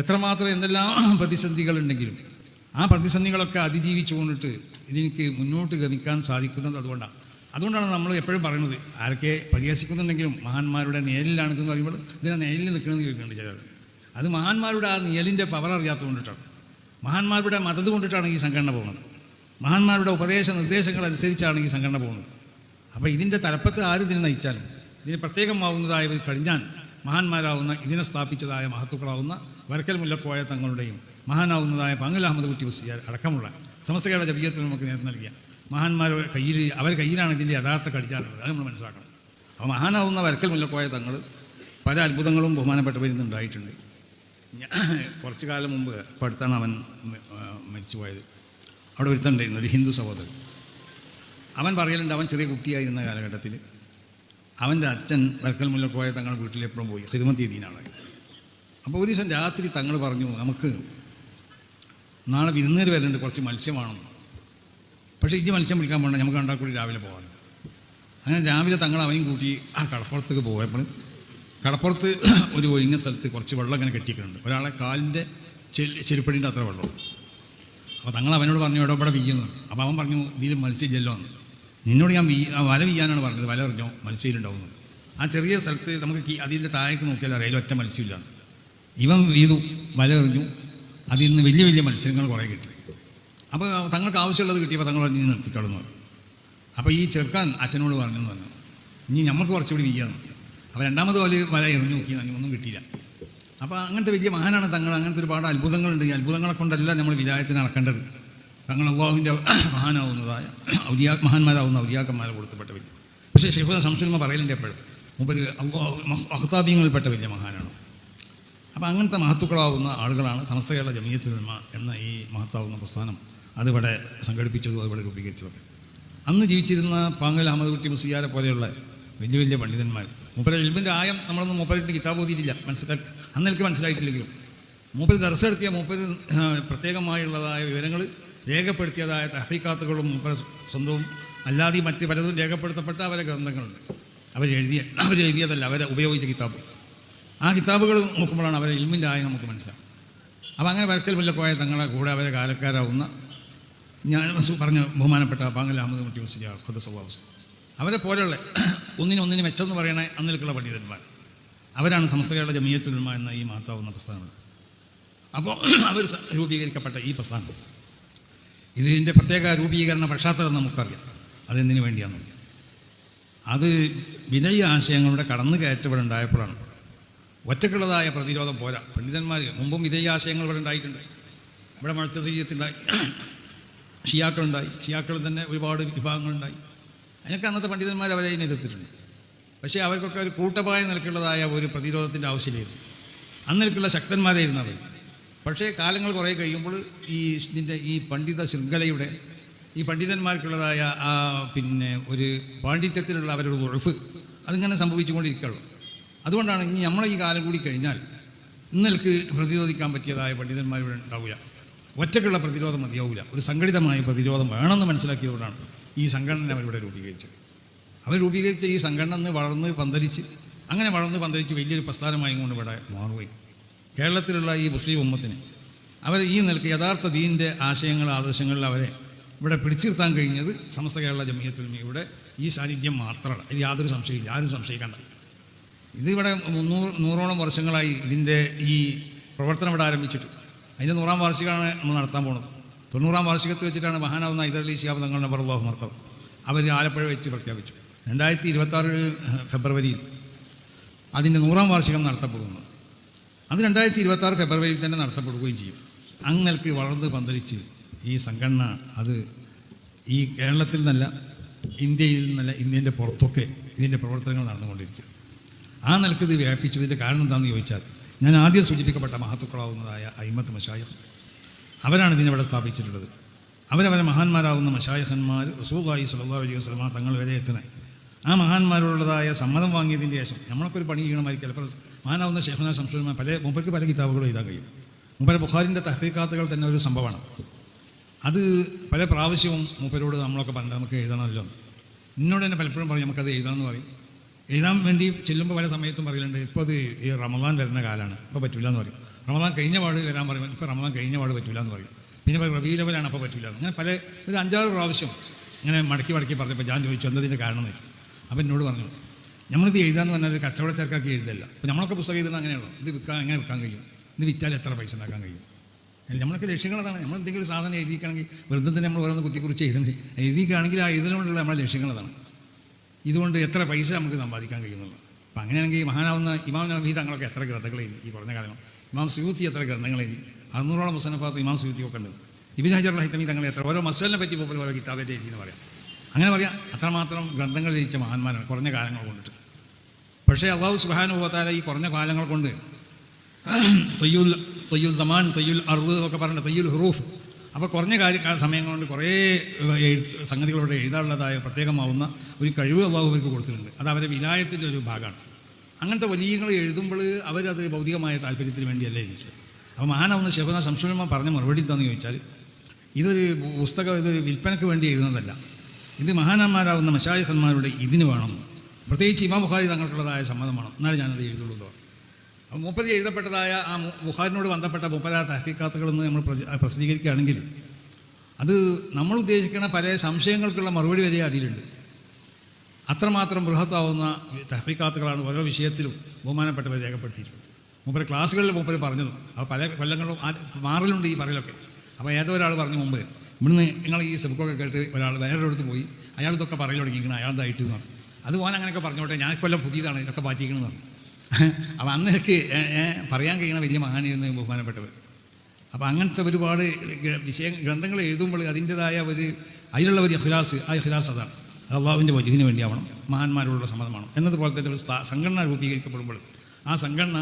എത്രമാത്രം എന്തെല്ലാം പ്രതിസന്ധികളുണ്ടെങ്കിലും ആ പ്രതിസന്ധികളൊക്കെ അതിജീവിച്ചു കൊണ്ടിട്ട് ഇതിലേക്ക് മുന്നോട്ട് ഗമിക്കാൻ സാധിക്കുന്നത് അതുകൊണ്ടാണ് നമ്മൾ എപ്പോഴും പറയുന്നത്. ആരൊക്കെ പരിഹസിക്കുന്നുണ്ടെങ്കിലും മഹാന്മാരുടെ നിഴലിലാണിതെന്ന് പറയുമ്പോൾ ഇതിനെ നിഴലിൽ നിൽക്കണമെന്ന് ചോദിക്കുന്നുണ്ട് ചിലർ. അത് മഹാന്മാരുടെ ആ നിഴലിൻ്റെ പവർ അറിയാത്തത് കൊണ്ടിട്ടാണ്, മഹാന്മാരുടെ മതത് കൊണ്ടിട്ടാണ് ഈ സംഘടന പോകുന്നത്, മഹാന്മാരുടെ ഉപദേശ നിർദ്ദേശങ്ങൾ അനുസരിച്ചാണ് ഈ സംഘടന പോകുന്നത്. അപ്പോൾ ഇതിൻ്റെ തലപ്പത്ത് ആര് ഇതിനെ നയിച്ചാലും ഇതിന് പ്രത്യേകമാവുന്നതായവർ കഴിഞ്ഞാൽ മഹാന്മാരാവുന്ന ഇതിനെ സ്ഥാപിച്ചതായ മഹത്തുക്കളാവുന്ന വരക്കൽ മുല്ലക്കോയ തങ്ങളുടെയും മഹാനാവുന്നതായ പാങ്ങൽ അഹമ്മദ് കുട്ടി മുസ്ലിയാർ അടക്കമുള്ള സമസ്ത കേരള ജമിയത്തിന് നമുക്ക് നേതൃത്വം നൽകിയ മഹാന്മാരുടെ അവരുടെ കയ്യിലാണ് ഇതിൻ്റെ യഥാർത്ഥ കടിഞ്ഞാറുള്ളത്. അത് നമ്മൾ മനസ്സിലാക്കണം. അപ്പോൾ മഹാനാവുന്ന വരക്കൽ മുല്ലക്കോയ തങ്ങൾ പല അത്ഭുതങ്ങളും ബഹുമാനപ്പെട്ടവരുന്നുണ്ടായിട്ടുണ്ട്. കുറച്ചു കാലം മുമ്പ് ഇപ്പോൾ അടുത്താണ് അവൻ മരിച്ചുപോയത്. അവിടെ ഒരുത്തുണ്ടായിരുന്നു ഒരു ഹിന്ദു സഹോദരൻ. അവൻ പറയലുണ്ട്, അവൻ ചെറിയ കുട്ടിയായിരുന്ന കാലഘട്ടത്തിൽ അവൻ്റെ അച്ഛൻ വരക്കൽ മുല്ലക്കോയ തങ്ങൾ വീട്ടിലെപ്പോഴും പോയി ഖിദ്മത്ത് ദീനാണ്. അപ്പോൾ ഒരു ദിവസം രാത്രി തങ്ങൾ പറഞ്ഞു, നമുക്ക് നാളെ വിരുന്നേര് വരുന്നുണ്ട്, കുറച്ച് മത്സ്യം വേണം. പക്ഷേ ഈ മത്സ്യം പിടിക്കാൻ പോകണം, നമുക്ക് രണ്ടാൾ കൂടി രാവിലെ പോകാൻ. അങ്ങനെ രാവിലെ തങ്ങൾ അവനും കൂട്ടി ആ കടപ്പുറത്തേക്ക് പോയപ്പോൾ കടപ്പുറത്ത് ഒരു ഒഴിഞ്ഞ സ്ഥലത്ത് കുറച്ച് വെള്ളം ഇങ്ങനെ കെട്ടിയിട്ടുണ്ട്. ഒരാളെ കാലിൻ്റെ ചെരുപ്പടിൻ്റെ അത്ര വെള്ളം. അപ്പോൾ തങ്ങൾ അവനോട് പറഞ്ഞു, ഇവിടെ വീയുന്നു. അപ്പോൾ അവൻ പറഞ്ഞു, ഇതിൽ മത്സ്യം ഇല്ലല്ലോ എന്ന്. നിന്നോട് ഞാൻ വല വീയാനാണ് പറഞ്ഞത്, വല എറിഞ്ഞോ മത്സ്യം. ആ ചെറിയ സ്ഥലത്ത് നമുക്ക് അതിൻ്റെ താഴേക്ക് നോക്കിയാൽ അറിയാലും ഒറ്റ മത്സ്യമില്ല. ഇവൻ വീതു, വല എറിഞ്ഞു, അതിൽ നിന്ന് വലിയ വലിയ മത്സ്യങ്ങൾ കുറേ കിട്ടി. അപ്പോൾ തങ്ങൾക്ക് ആവശ്യമുള്ളത് കിട്ടിയപ്പോൾ തങ്ങൾ പറഞ്ഞ് നിർത്തിക്കളെന്ന് പറഞ്ഞു. അപ്പോൾ ഈ ചെറുക്കാൻ അച്ഛനോട് പറഞ്ഞു, ഇനി നമുക്ക് കുറച്ചുകൂടി വീയാന്ന്. അപ്പോൾ രണ്ടാമത് വല എറിഞ്ഞു നോക്കി, ഒന്നും കിട്ടിയില്ല. അപ്പോൾ അങ്ങനത്തെ വലിയ മഹാനാണ് തങ്ങൾ. അങ്ങനത്തെ ഒരുപാട് അത്ഭുതങ്ങളുണ്ട്. ഈ അത്ഭുതങ്ങളെ കൊണ്ടല്ല നമ്മൾ വിലായത്തിന് നടക്കേണ്ടത്. തങ്ങൾ അള്ളാഹുവിൻ്റെ മഹാനാവുന്നതായ മഹാന്മാരാവുന്ന ഔലിയാക്കന്മാരെ കൊടുത്തപ്പെട്ട വലിയ. പക്ഷേ ഷെയ്ഖുന ശംസുൽ പറയലുണ്ട് എപ്പോഴും മുമ്പ് അള്ളാഹു അഖ്താബീങ്ങളിൽപ്പെട്ട വലിയ മഹാനാണ്. അപ്പോൾ അങ്ങനത്തെ മഹത്തുക്കളാവുന്ന ആളുകളാണ് സമസ്ത കേരള ജമിയത്തുൽ ഉലമ എന്ന ഈ മഹത്താവുന്ന പ്രസ്ഥാനം അതിവിടെ സംഘടിപ്പിച്ചതും അതിവിടെ രൂപീകരിച്ചതൊക്കെ. അന്ന് ജീവിച്ചിരുന്ന പാങ്ങൽ അഹമ്മദ് കുട്ടി മുസ്ലിയാരെ പോലെയുള്ള വലിയ വലിയ പണ്ഡിതന്മാർ. മൂപ്പര ഇൽമിൻ്റെ ആയം നമ്മളൊന്നും മൂപ്പരിട്ട് കിതാബ് ഓതിയിട്ടില്ല, അന്ന് എനിക്ക് മനസ്സിലായിട്ടില്ലെങ്കിലും മൂപ്പര് ദർസ് നടത്തിയ മൂപ്പര് പ്രത്യേകമായുള്ളതായ വിവരങ്ങൾ രേഖപ്പെടുത്തിയതായ തഹ്ഖീഖാത്തുകളും മൂപ്പര സ്വന്തവും അല്ലാതെ മറ്റ് പലതും രേഖപ്പെടുത്തപ്പെട്ട അവരെ ഗ്രന്ഥങ്ങളുണ്ട്. അവരെഴുതിയതല്ല, അവരെ ഉപയോഗിച്ച കിതാബ്. ആ കിതാബുകൾ നോക്കുമ്പോഴാണ് അവരെ ഇൽമിൻ്റെ ആയം നമുക്ക് മനസ്സിലാവും. അപ്പോൾ അങ്ങനെ വരക്കൽ മുല്ലക്കോയ തങ്ങളെ കൂടെ അവരെ കാലക്കാരാവുന്ന ഞാൻ പറഞ്ഞ ബഹുമാനപ്പെട്ട പാങ്ങൽ അഹമ്മദ് കുട്ടി മുസ്ലിയാർ ഖുദ്ദസല്ലാഹു അവരെ പോലെയുള്ള ഒന്നിനൊന്നിന് മെച്ചെന്ന് പറയണ അന്നിലേക്കുള്ള പണ്ഡിതന്മാർ അവരാണ് സമസ്ത കേരള ജമിയത്തുൽ ഉലമ എന്ന ഈ മഹത്താവുന്ന പ്രസ്ഥാനം. അപ്പോൾ അവർ രൂപീകരിക്കപ്പെട്ട ഈ പ്രസ്ഥാനം ഇതിൻ്റെ പ്രത്യേക രൂപീകരണ പശ്ചാത്തലം നമുക്കറിയാം. അതെന്തിനു വേണ്ടിയാണെന്ന്. അത് വിനയ ആശയങ്ങളുടെ കടന്നു കയറ്റവിടെ ഉണ്ടായപ്പോഴാണ്. ഒറ്റക്കുള്ളതായ പ്രതിരോധം പോരാ. പണ്ഡിതന്മാർ മുമ്പും വിധേയ ആശയങ്ങൾ ഇവിടെ ഉണ്ടായിട്ടുണ്ട്. ഇവിടെ മുഅ്തസിലിയ്യത്തുണ്ടായി, ഷിയാക്കളുണ്ടായി, ഷിയാക്കളിൽ തന്നെ ഒരുപാട് വിഭാഗങ്ങളുണ്ടായി. അതിനൊക്കെ അന്നത്തെ പണ്ഡിതന്മാർ അവരെ എതിർത്തിട്ടുണ്ട്. പക്ഷേ അവർക്കൊക്കെ ഒരു കൂട്ടമായ നിലക്കുള്ളതായ ഒരു പ്രതിരോധത്തിൻ്റെ ആവശ്യമില്ലായിരുന്നു. അന്നിലേക്കുള്ള ശക്തന്മാരായിരുന്നു അവർ. പക്ഷേ കാലങ്ങൾ കുറേ കഴിയുമ്പോൾ ഇതിൻ്റെ ഈ പണ്ഡിത ശൃംഖലയുടെ ഈ പണ്ഡിതന്മാർക്കുള്ളതായ ഒരു പാണ്ഡിത്യത്തിലുള്ള അവരുടെ ഉറഫ് അതിങ്ങനെ സംഭവിച്ചുകൊണ്ടിരിക്കുകയുള്ളൂ. അതുകൊണ്ടാണ് ഇനി നമ്മളെ ഈ കാലം കൂടി കഴിഞ്ഞാൽ ഇന്നലേക്ക് പ്രതിരോധിക്കാൻ പറ്റിയതായ പണ്ഡിതന്മാരിവിടെ ഉണ്ടാവില്ല. ഒറ്റക്കുള്ള പ്രതിരോധം മതിയാവില്ല. ഒരു സംഘടിതമായ പ്രതിരോധം വേണമെന്ന് മനസ്സിലാക്കിയതുകൊണ്ടാണ് ഈ സംഘടന അവരിവിടെ രൂപീകരിച്ചത്. അവർ രൂപീകരിച്ച ഈ സംഘടന വളർന്ന് പന്തലിച്ച് വലിയൊരു പ്രസ്ഥാനമായി കൊണ്ട് ഇവിടെ മാറുകയും കേരളത്തിലുള്ള ഈ മുസ്ലിം ഉമ്മത്തിന് അവർ ഈ നിലയ്ക്ക് യഥാർത്ഥ ദീനിൻ്റെ ആദർശങ്ങളിൽ അവരെ ഇവിടെ പിടിച്ചിരുത്താൻ കഴിഞ്ഞത് സമസ്ത കേരള ജമിയത്തുൽ ഉലമയുടെ ഈ സാന്നിധ്യം മാത്രമാണ്. ഇത് യാതൊരു സംശയമില്ല, ആരും സംശയിക്കേണ്ട. ഇതിവിടെ 100ഓളം വർഷങ്ങളായി ഇതിൻ്റെ ഈ പ്രവർത്തനം ഇവിടെ ആരംഭിച്ചിട്ട്. അതിൻ്റെ 100ാം വാർഷികമാണ് നമ്മൾ നടത്താൻ പോകുന്നത്. 90ാം വാർഷികത്തിൽ വെച്ചിട്ടാണ് മഹാനാവുന്ന ഹൈദരലി ശിഹാബ് തങ്ങളുടെ ബറല്ലാഹു മർക്കദ് അവർ ആലപ്പുഴ വെച്ച് പ്രഖ്യാപിച്ചു. 2026 ഫെബ്രുവരിയിൽ അതിൻ്റെ 100ാം വാർഷികം നടത്തപ്പെടുന്നു. അത് 2026 ഫെബ്രുവരിയിൽ തന്നെ നടത്തപ്പെടുകയും ചെയ്യും. അങ്ങനെക്ക് വളർന്ന് പന്തലിച്ച് ഈ സംഘടന അത് ഈ കേരളത്തിൽ നിന്നല്ല, ഇന്ത്യയിൽ നിന്നല്ല, ഇന്ത്യൻ്റെ പുറത്തൊക്കെ ഇതിൻ്റെ പ്രവർത്തനങ്ങൾ നടന്നുകൊണ്ടിരിക്കും. ആ നിലക്ക് ഇത് വ്യാപിച്ചു. ഇതിൻ്റെ കാരണം എന്താണെന്ന് ചോദിച്ചാൽ ഞാൻ ആദ്യം സൂചിപ്പിക്കപ്പെട്ട മഹത്തുക്കളാവുന്നതായ അയിമത്ത് മശായിഖ് അവരാണ് ഇതിനെവിടെ സ്ഥാപിച്ചിട്ടുള്ളത്. അവരവരെ മഹാന്മാരാകുന്ന മശായിഖന്മാർ റസൂലുള്ളാഹി സ്വല്ലല്ലാഹു അലൈഹി വസല്ലം തങ്ങൾ വരെ എത്തണേ. ആ മഹാന്മാരോടുള്ളതായ സമ്മതം വാങ്ങിയതിൻ്റെ ശേഷം നമ്മളൊക്കെ ഒരു പണി ചെയ്യണമായിരിക്കും. ചിലപ്പോൾ മഹാനാവുന്ന ഷെയ്ഖുന ശംസുൽ മൂപ്പർക്ക് പല കിതാബുകളും എഴുതാൻ കഴിയും. മൂപ്പരെ ബുഖാരിൻ്റെ തഹ്ഖീഖാത്തുകൾ തന്നെ ഒരു സംഭവമാണ്. അത് പല പ്രാവശ്യവും മൂപ്പരോട് നമ്മളൊക്കെ പറഞ്ഞത് നമുക്ക് എഴുതണമല്ലോ. എന്നോട് തന്നെ പലപ്പോഴും പറയും നമുക്കത് എഴുതണമെന്ന് പറയും. എഴുതാൻ വേണ്ടി ചെല്ലുമ്പോൾ പല സമയത്തും പറയലുണ്ട്, ഇപ്പോൾ അത് ഈ റമദാൻ വരുന്ന കാലമാണ്, ഇപ്പോൾ പറ്റില്ല എന്ന് പറയും. റമദാൻ കഴിഞ്ഞ പാട് വരാൻ പറയും, ഇപ്പോൾ റമദാൻ കഴിഞ്ഞ പാട് പറ്റില്ല എന്ന് പറയും. പിന്നെ റബീഉൽ അവ്വലാണ് അപ്പോൾ പറ്റില്ല. അങ്ങനെ പല ഒരു 5-6 പ്രാവശ്യം ഇങ്ങനെ മടക്കി പറഞ്ഞപ്പോൾ ഞാൻ ചോദിച്ചു എന്തതിൻ്റെ കാരണം എന്ന് ചോദിച്ചു. അപ്പോൾ എന്നോട് പറഞ്ഞു, നമ്മളിത് എഴുതാന്ന് പറഞ്ഞാൽ ഒരു കച്ചവടക്കാർക്ക് എഴുതല്ല. അപ്പോൾ നമ്മളൊക്കെ പുസ്തകം എഴുതുന്നത് അങ്ങനെയാണോ, ഇത് എങ്ങനെ വിൽക്കാൻ കഴിയും, ഇത് വിറ്റാൽ എത്ര പൈസ ഉണ്ടാക്കാൻ കഴിയും. നമ്മളൊക്കെ ലക്ഷ്യങ്ങളതാണ്. നമ്മൾ എന്തെങ്കിലും സാധനം എഴുതിക്കുകയാണെങ്കിൽ വെറുതെ തന്നെ നമ്മൾ ഓരോന്ന് കുറിച്ച് എഴുതിക്കുകയാണെങ്കിൽ ആ എഴുതിനോടുള്ള നമ്മളെ ലക്ഷ്യങ്ങളതാണ്. ഇതുകൊണ്ട് എത്ര പൈസ നമുക്ക് സമ്പാദിക്കാൻ കഴിയുന്നുള്ളത്. അപ്പം അങ്ങനെയാണെങ്കിൽ മഹാനാവുന്ന ഇമാം നബവി തങ്ങളൊക്കെ എത്ര ഗ്രന്ഥങ്ങൾ എഴുതി ഈ കുറഞ്ഞ കാലം. ഇമാം സുയൂത്തി എത്ര ഗ്രന്ഥങ്ങൾ എഴുതി, 600ഓളം മുസന്നഫാത്ത് ഇമാം സുയൂത്തി ഒക്കെ ഉണ്ട്. ഇബ്നു ഹജർ റഹിതമി തങ്ങൾ എത്ര ഓരോ മസ്അലിനെ പറ്റി പോലും ഓരോ കിതാബായിട്ട് എഴുതിയെന്ന് പറയാം. അങ്ങനെ പറയാം, അത്രമാത്രം ഗ്രന്ഥങ്ങൾ രചിച്ച മഹാന്മാരാണ് കുറഞ്ഞ കാലങ്ങൾ കൊണ്ടിട്ട്. പക്ഷേ അല്ലാഹു സുബ്ഹാനഹു വ തആല ഈ കുറഞ്ഞ കാലങ്ങൾ കൊണ്ട് തയ്യുൽ സമാൻ, തയ്യുൽ അർദ് ഒക്കെ പറഞ്ഞിട്ട് തയ്യുൽ ഹുറൂഫ്, അപ്പോൾ കുറഞ്ഞ സമയം കൊണ്ട് കുറേ സംഗതികളോട് എഴുതാനുള്ളതായ പ്രത്യേകമാവുന്ന ഒരു കഴിവ് അല്ലാഹു അവർക്ക് കൊടുത്തിട്ടുണ്ട്. അത് അവരുടെ വിലായത്തിൻ്റെ ഒരു ഭാഗമാണ്. അങ്ങനത്തെ വലിയങ്ങൾ എഴുതുമ്പോൾ അവരത് ഭൗതികമായ താല്പര്യത്തിന് വേണ്ടിയല്ല എഴുതിയിട്ടുണ്ട്. അപ്പോൾ മഹാനാവുന്ന ശൈഖുനാ ശംസുൽ ഉലമ പറഞ്ഞ മറുപടി എന്താണെന്ന് ചോദിച്ചാൽ, ഇതൊരു പുസ്തകം ഇതൊരു വിൽപ്പനയ്ക്ക് വേണ്ടി എഴുതുന്നതല്ല. ഇത് മഹാന്മാരാവുന്ന മശായിഖന്മാരുടെ ഇതിന് വേണം, പ്രത്യേകിച്ച് ഇമാം ബുഖാരി തങ്ങൾക്കുള്ളതായ സമ്മതം വേണം, എന്നാലും ഞാനത് എഴുതുള്ളൂ എന്ന് പറഞ്ഞു. അപ്പോൾ മൂപ്പര് എഴുതപ്പെട്ടതായ ആ ബുഖാരിനോട് ബന്ധപ്പെട്ട മൂപ്പര തഹ്ഖീഖാത്തുകളെന്ന് നമ്മൾ പ്രസിദ്ധീകരിക്കുകയാണെങ്കിൽ അത് നമ്മൾ ഉദ്ദേശിക്കുന്ന പല സംശയങ്ങൾക്കുള്ള മറുപടി വരെ അതിലുണ്ട്. അത്രമാത്രം ബൃഹത്താവുന്ന തഹ്ഖീഖാത്തുകളാണ് ഓരോ വിഷയത്തിലും ബഹുമാനപ്പെട്ടവർ രേഖപ്പെടുത്തിയിട്ടുള്ളത്. മൂപ്പര് ക്ലാസ്സുകളിൽ മൂപ്പര് പറഞ്ഞതും അപ്പോൾ പല കൊല്ലങ്ങളും മാറലുണ്ട് ഈ പറയലൊക്കെ. അപ്പോൾ ഏതോ ഒരാൾ പറഞ്ഞു മുമ്പ്, ഇവിടുന്ന് നിങ്ങൾ ഈ സെബുക്കൊക്കെ കേട്ട് ഒരാൾ വേറൊരിടത്ത് പോയി അയാൾ ഇതൊക്കെ പറയൽ തുടങ്ങിയിരിക്കണം, അയാളതായിട്ട് എന്ന് പറഞ്ഞു. അത് പോകാൻ അങ്ങനെയൊക്കെ പറഞ്ഞോട്ടെ, ഞാൻ കൊല്ലം പുതിയതാണ് ഇതൊക്കെ മാറ്റിയിരിക്കണമെന്ന് പറഞ്ഞു. അപ്പോൾ അന്നേക്ക് പറയാൻ കഴിയണ വലിയ മഹാനായിരുന്നു ബഹുമാനപ്പെട്ടവർ. അപ്പോൾ അങ്ങനത്തെ ഒരുപാട് ഗ്രന്ഥങ്ങൾ എഴുതുമ്പോൾ അതിൻ്റെതായ അതിലുള്ള ഒരു ഇഖ്ലാസ്, ആ ഇഖ്ലാസ് അതാണ്. അള്ളാഹുവിൻ്റെ വജ്ഹിന് വേണ്ടിയാവണം, മഹാന്മാരോടുള്ള സമ്മതമാണ്. എന്നതുപോലെ തന്നെ ഒരു സംഘടന രൂപീകരിക്കപ്പെടുമ്പോൾ ആ സംഘടന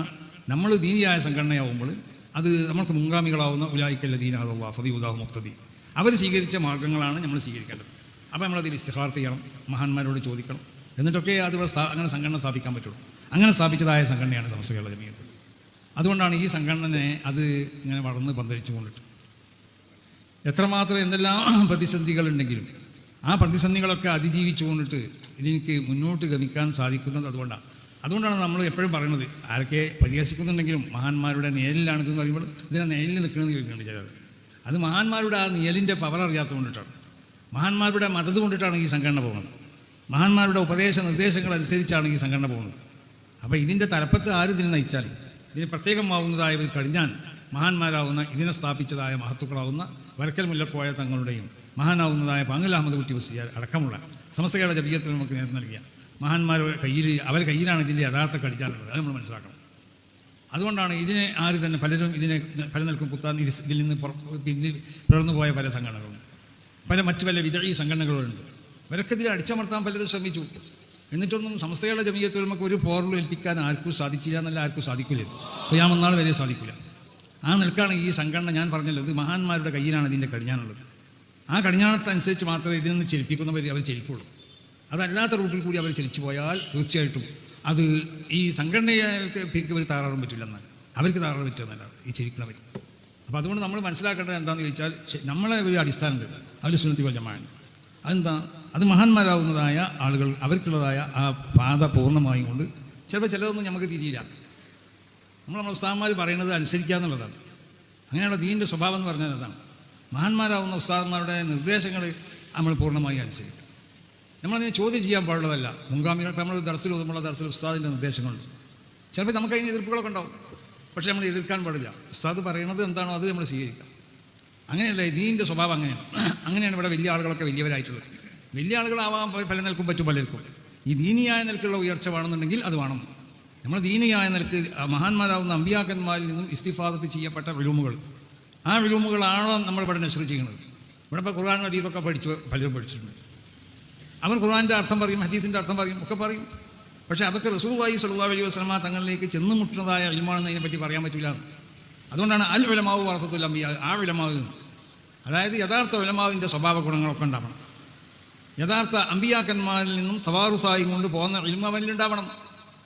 നമ്മൾ ദീനിയായ സംഘടനയാവുമ്പോൾ അത് നമ്മൾക്ക് മുൻഗാമികളാവുന്ന ഉലായിക്കല്ല ദീനാദുല്ലാ ഫദി ഉദാഹു മുക്തദി, അവർ സ്വീകരിച്ച മാർഗ്ഗങ്ങളാണ് നമ്മൾ സ്വീകരിക്കേണ്ടത്. അപ്പോൾ നമ്മളതിൽ ഇസ്തിഖാറത്ത് ചെയ്യണം, മഹാന്മാരോട് ചോദിക്കണം, എന്നിട്ടൊക്കെ അത് അങ്ങനെ സംഘടന സ്ഥാപിക്കാൻ പറ്റുള്ളൂ. അങ്ങനെ സ്ഥാപിച്ചതായ സംഘടനയാണ് സമസ്ത കേരള ജമിയത്ത്. അതുകൊണ്ടാണ് ഈ സംഘടനയെ അത് ഇങ്ങനെ വളർന്ന് പന്തലിച്ചു കൊണ്ടിട്ട് എത്രമാത്രം എന്തെല്ലാം പ്രതിസന്ധികളുണ്ടെങ്കിലും ആ പ്രതിസന്ധികളൊക്കെ അതിജീവിച്ചു കൊണ്ടിട്ട് ഇതിനിക്ക് മുന്നോട്ട് ഗമിക്കാൻ സാധിക്കുന്നത് അതുകൊണ്ടാണ് നമ്മൾ എപ്പോഴും പറയുന്നത്. ആരൊക്കെ പരിഹസിക്കുന്നുണ്ടെങ്കിലും മഹാന്മാരുടെ നിഴലിലാണിതെന്ന് പറയുമ്പോൾ ഇതിനെ നിഴലിൽ നിൽക്കണമെന്ന് ചോദിക്കുന്നുണ്ട് ചിലർ. അത് മഹാന്മാരുടെ ആ നിഴലിൻ്റെ പവർ അറിയാത്തത് കൊണ്ടിട്ടാണ്, മഹാന്മാരുടെ മദത് കൊണ്ടിട്ടാണ് ഈ സംഘടന പോകുന്നത്, മഹാന്മാരുടെ ഉപദേശ നിർദ്ദേശങ്ങൾ അനുസരിച്ചാണ് ഈ സംഘടന പോകുന്നത്. അപ്പോൾ ഇതിൻ്റെ തലപ്പത്ത് ആര് ഇതിനെ നയിച്ചാൽ ഇതിന് പ്രത്യേകമാവുന്നതായ കഴിഞ്ഞാൽ മഹാന്മാരാവുന്ന ഇതിനെ സ്ഥാപിച്ചതായ മഹത്തുക്കളാവുന്ന വരക്കൽ മുല്ലക്കോയ തങ്ങളുടെയും മഹാനാവുന്നതായ പാങ്ങൽ അഹമ്മദ് കുട്ടി മുസ്ലിയാർ അടക്കമുള്ള സമസ്ത കേരള ജമിയത്തിന് നമുക്ക് നേതൃത്വം നൽകിയ മഹാന്മാരുടെ അവരുടെ കയ്യിലാണ് ഇതിൻ്റെ യഥാർത്ഥ കടിഞ്ഞാണുള്ളത്. അത് നമ്മൾ മനസ്സിലാക്കണം. അതുകൊണ്ടാണ് ഇതിനെ ആര് തന്നെ പലരും ഇതിനെ പല നിൽക്കും കുത്താൻ ഇതിൽ നിന്ന് പിറന്നു പോയ പല സംഘടനകളും മറ്റു പല വിദഈ സംഘടനകളുണ്ട്. ഇവരൊക്കെ ഇതിൽ അടിച്ചമർത്താൻ പലരും ശ്രമിച്ചു. എന്നിട്ടൊന്നും സമസ്ത കേരള ജമിയത്തുൽ ഉലമക്ക് ഒരു പോറലും ഏൽപ്പിക്കാൻ ആർക്കും സാധിച്ചില്ല എന്നല്ല, ആർക്കും സാധിക്കില്ല, ഖിയാമത്ത് വരെ സാധിക്കില്ല. ആ നിൽക്കാണ് ഈ സംഘടന. ഞാൻ പറഞ്ഞല്ലോ, ഇത് മഹാന്മാരുടെ കയ്യിലാണ് ഇതിൻ്റെ കടിഞ്ഞാണുള്ളത്. ആ കടിഞ്ഞാണത്തനുസരിച്ച് മാത്രമേ ഇതിൽ നിന്ന് ചലിപ്പിക്കുന്നവർ അവർ ചലിക്കുള്ളൂ. അതല്ലാത്ത റൂട്ടിൽ കൂടി അവർ ചലിച്ചു പോയാൽ തീർച്ചയായിട്ടും അത് ഈ സംഘടനയെ ഒരു താറാറും പറ്റില്ല, എന്നാൽ അവർക്ക് താറാറ് പറ്റുമെന്നല്ല ഈ ചലിക്കണവർ. അപ്പോൾ അതുകൊണ്ട് നമ്മൾ മനസ്സിലാക്കേണ്ടത് എന്താണെന്ന് ചോദിച്ചാൽ, നമ്മളെ ഒരു അടിസ്ഥാനത്തിൽ അഹ്ലു സുന്നത്തി വൽ ജമാഅ അതെന്താ, അത് മഹാന്മാരാവുന്നതായ ആളുകൾ അവർക്കുള്ളതായ ആ പാത പൂർണ്ണമായും കൊണ്ട് ചിലതൊന്നും നമുക്ക് തിരിയില്ല. നമ്മുടെ ഉസ്താദന്മാർ പറയുന്നത് അനുസരിക്കുക എന്നുള്ളതാണ്. അങ്ങനെയുള്ള ദീനിൻ്റെ സ്വഭാവം എന്ന് പറഞ്ഞാൽ അതാണ്. മഹാന്മാരാവുന്ന ഉസ്താദന്മാരുടെ നിർദ്ദേശങ്ങൾ നമ്മൾ പൂർണ്ണമായി അനുസരിക്കുക. നമ്മളതിനെ ചോദ്യം ചെയ്യാൻ പാടുള്ളതല്ല. മുൻഗാമികൾ നമ്മൾ ദർസിൽ ഒതുമുള്ള ദർസിൽ ഉസ്താദിൻ്റെ നിർദ്ദേശങ്ങളുണ്ട്. ചിലപ്പോൾ നമുക്ക് അതിന് എതിർപ്പുകളൊക്കെ ഉണ്ടാവും, പക്ഷേ നമ്മൾ എതിർക്കാൻ പാടില്ല. ഉസ്താദ് പറയുന്നത് എന്താണോ അത് നമ്മൾ സ്വീകരിക്കാം. അങ്ങനെയല്ല ദീനിൻ്റെ സ്വഭാവം, അങ്ങനെയാണ് ഇവിടെ വലിയ ആളുകളൊക്കെ വലിയവരായിട്ടുള്ളത്. വലിയ ആളുകളാവാൻ പല നിൽക്കും പറ്റും പലർക്കും. ഈ ദീനിയായ നിലക്കുള്ള ഉയർച്ച വേണമെന്നുണ്ടെങ്കിൽ അത് വേണം. നമ്മൾ ദീനിയായ നിലക്ക് മഹാന്മാരാവുന്ന അമ്പിയാക്കന്മാരിൽ നിന്നും ഇസ്തിഫാദത്ത് ചെയ്യപ്പെട്ട വിലൂമുകൾ, ആ വിലൂമുകളാണോ നമ്മൾ ഇവിടെ നശ്ർ ചെയ്യുന്നത്. ഇവിടെ ഇപ്പോൾ ഖുർആൻ ഹദീസൊക്കെ പലരും പഠിച്ചിട്ടുണ്ട്. അവർ ഖുർആൻ്റെ അർത്ഥം പറയും, ഹദീസിൻ്റെ അർത്ഥം പറയും, ഒക്കെ പറയും. പക്ഷേ അതൊക്കെ റസൂലുള്ളാഹി സ്വല്ലല്ലാഹു അലൈഹി വസല്ലമ തങ്ങളിലേക്ക് ചെന്ന് മുട്ടുന്നതായ ഇൽമാണെന്ന് അതിനെപ്പറ്റി പറയാൻ പറ്റില്ല. അതുകൊണ്ടാണ് അൽ ഉലമാഉ വറസത്തുൽ അംബിയാ, ആ ഉലമാവ്, അതായത് യഥാർത്ഥ ഉലമാവിൻ്റെ സ്വഭാവ ഗുണങ്ങളൊക്കെ ഉണ്ടാവണം. യഥാർത്ഥ അമ്പിയാക്കന്മാരിൽ നിന്നും തവാറുസായി കൊണ്ട് പോകുന്ന ഇൽമ അവരിലുണ്ടാവണം.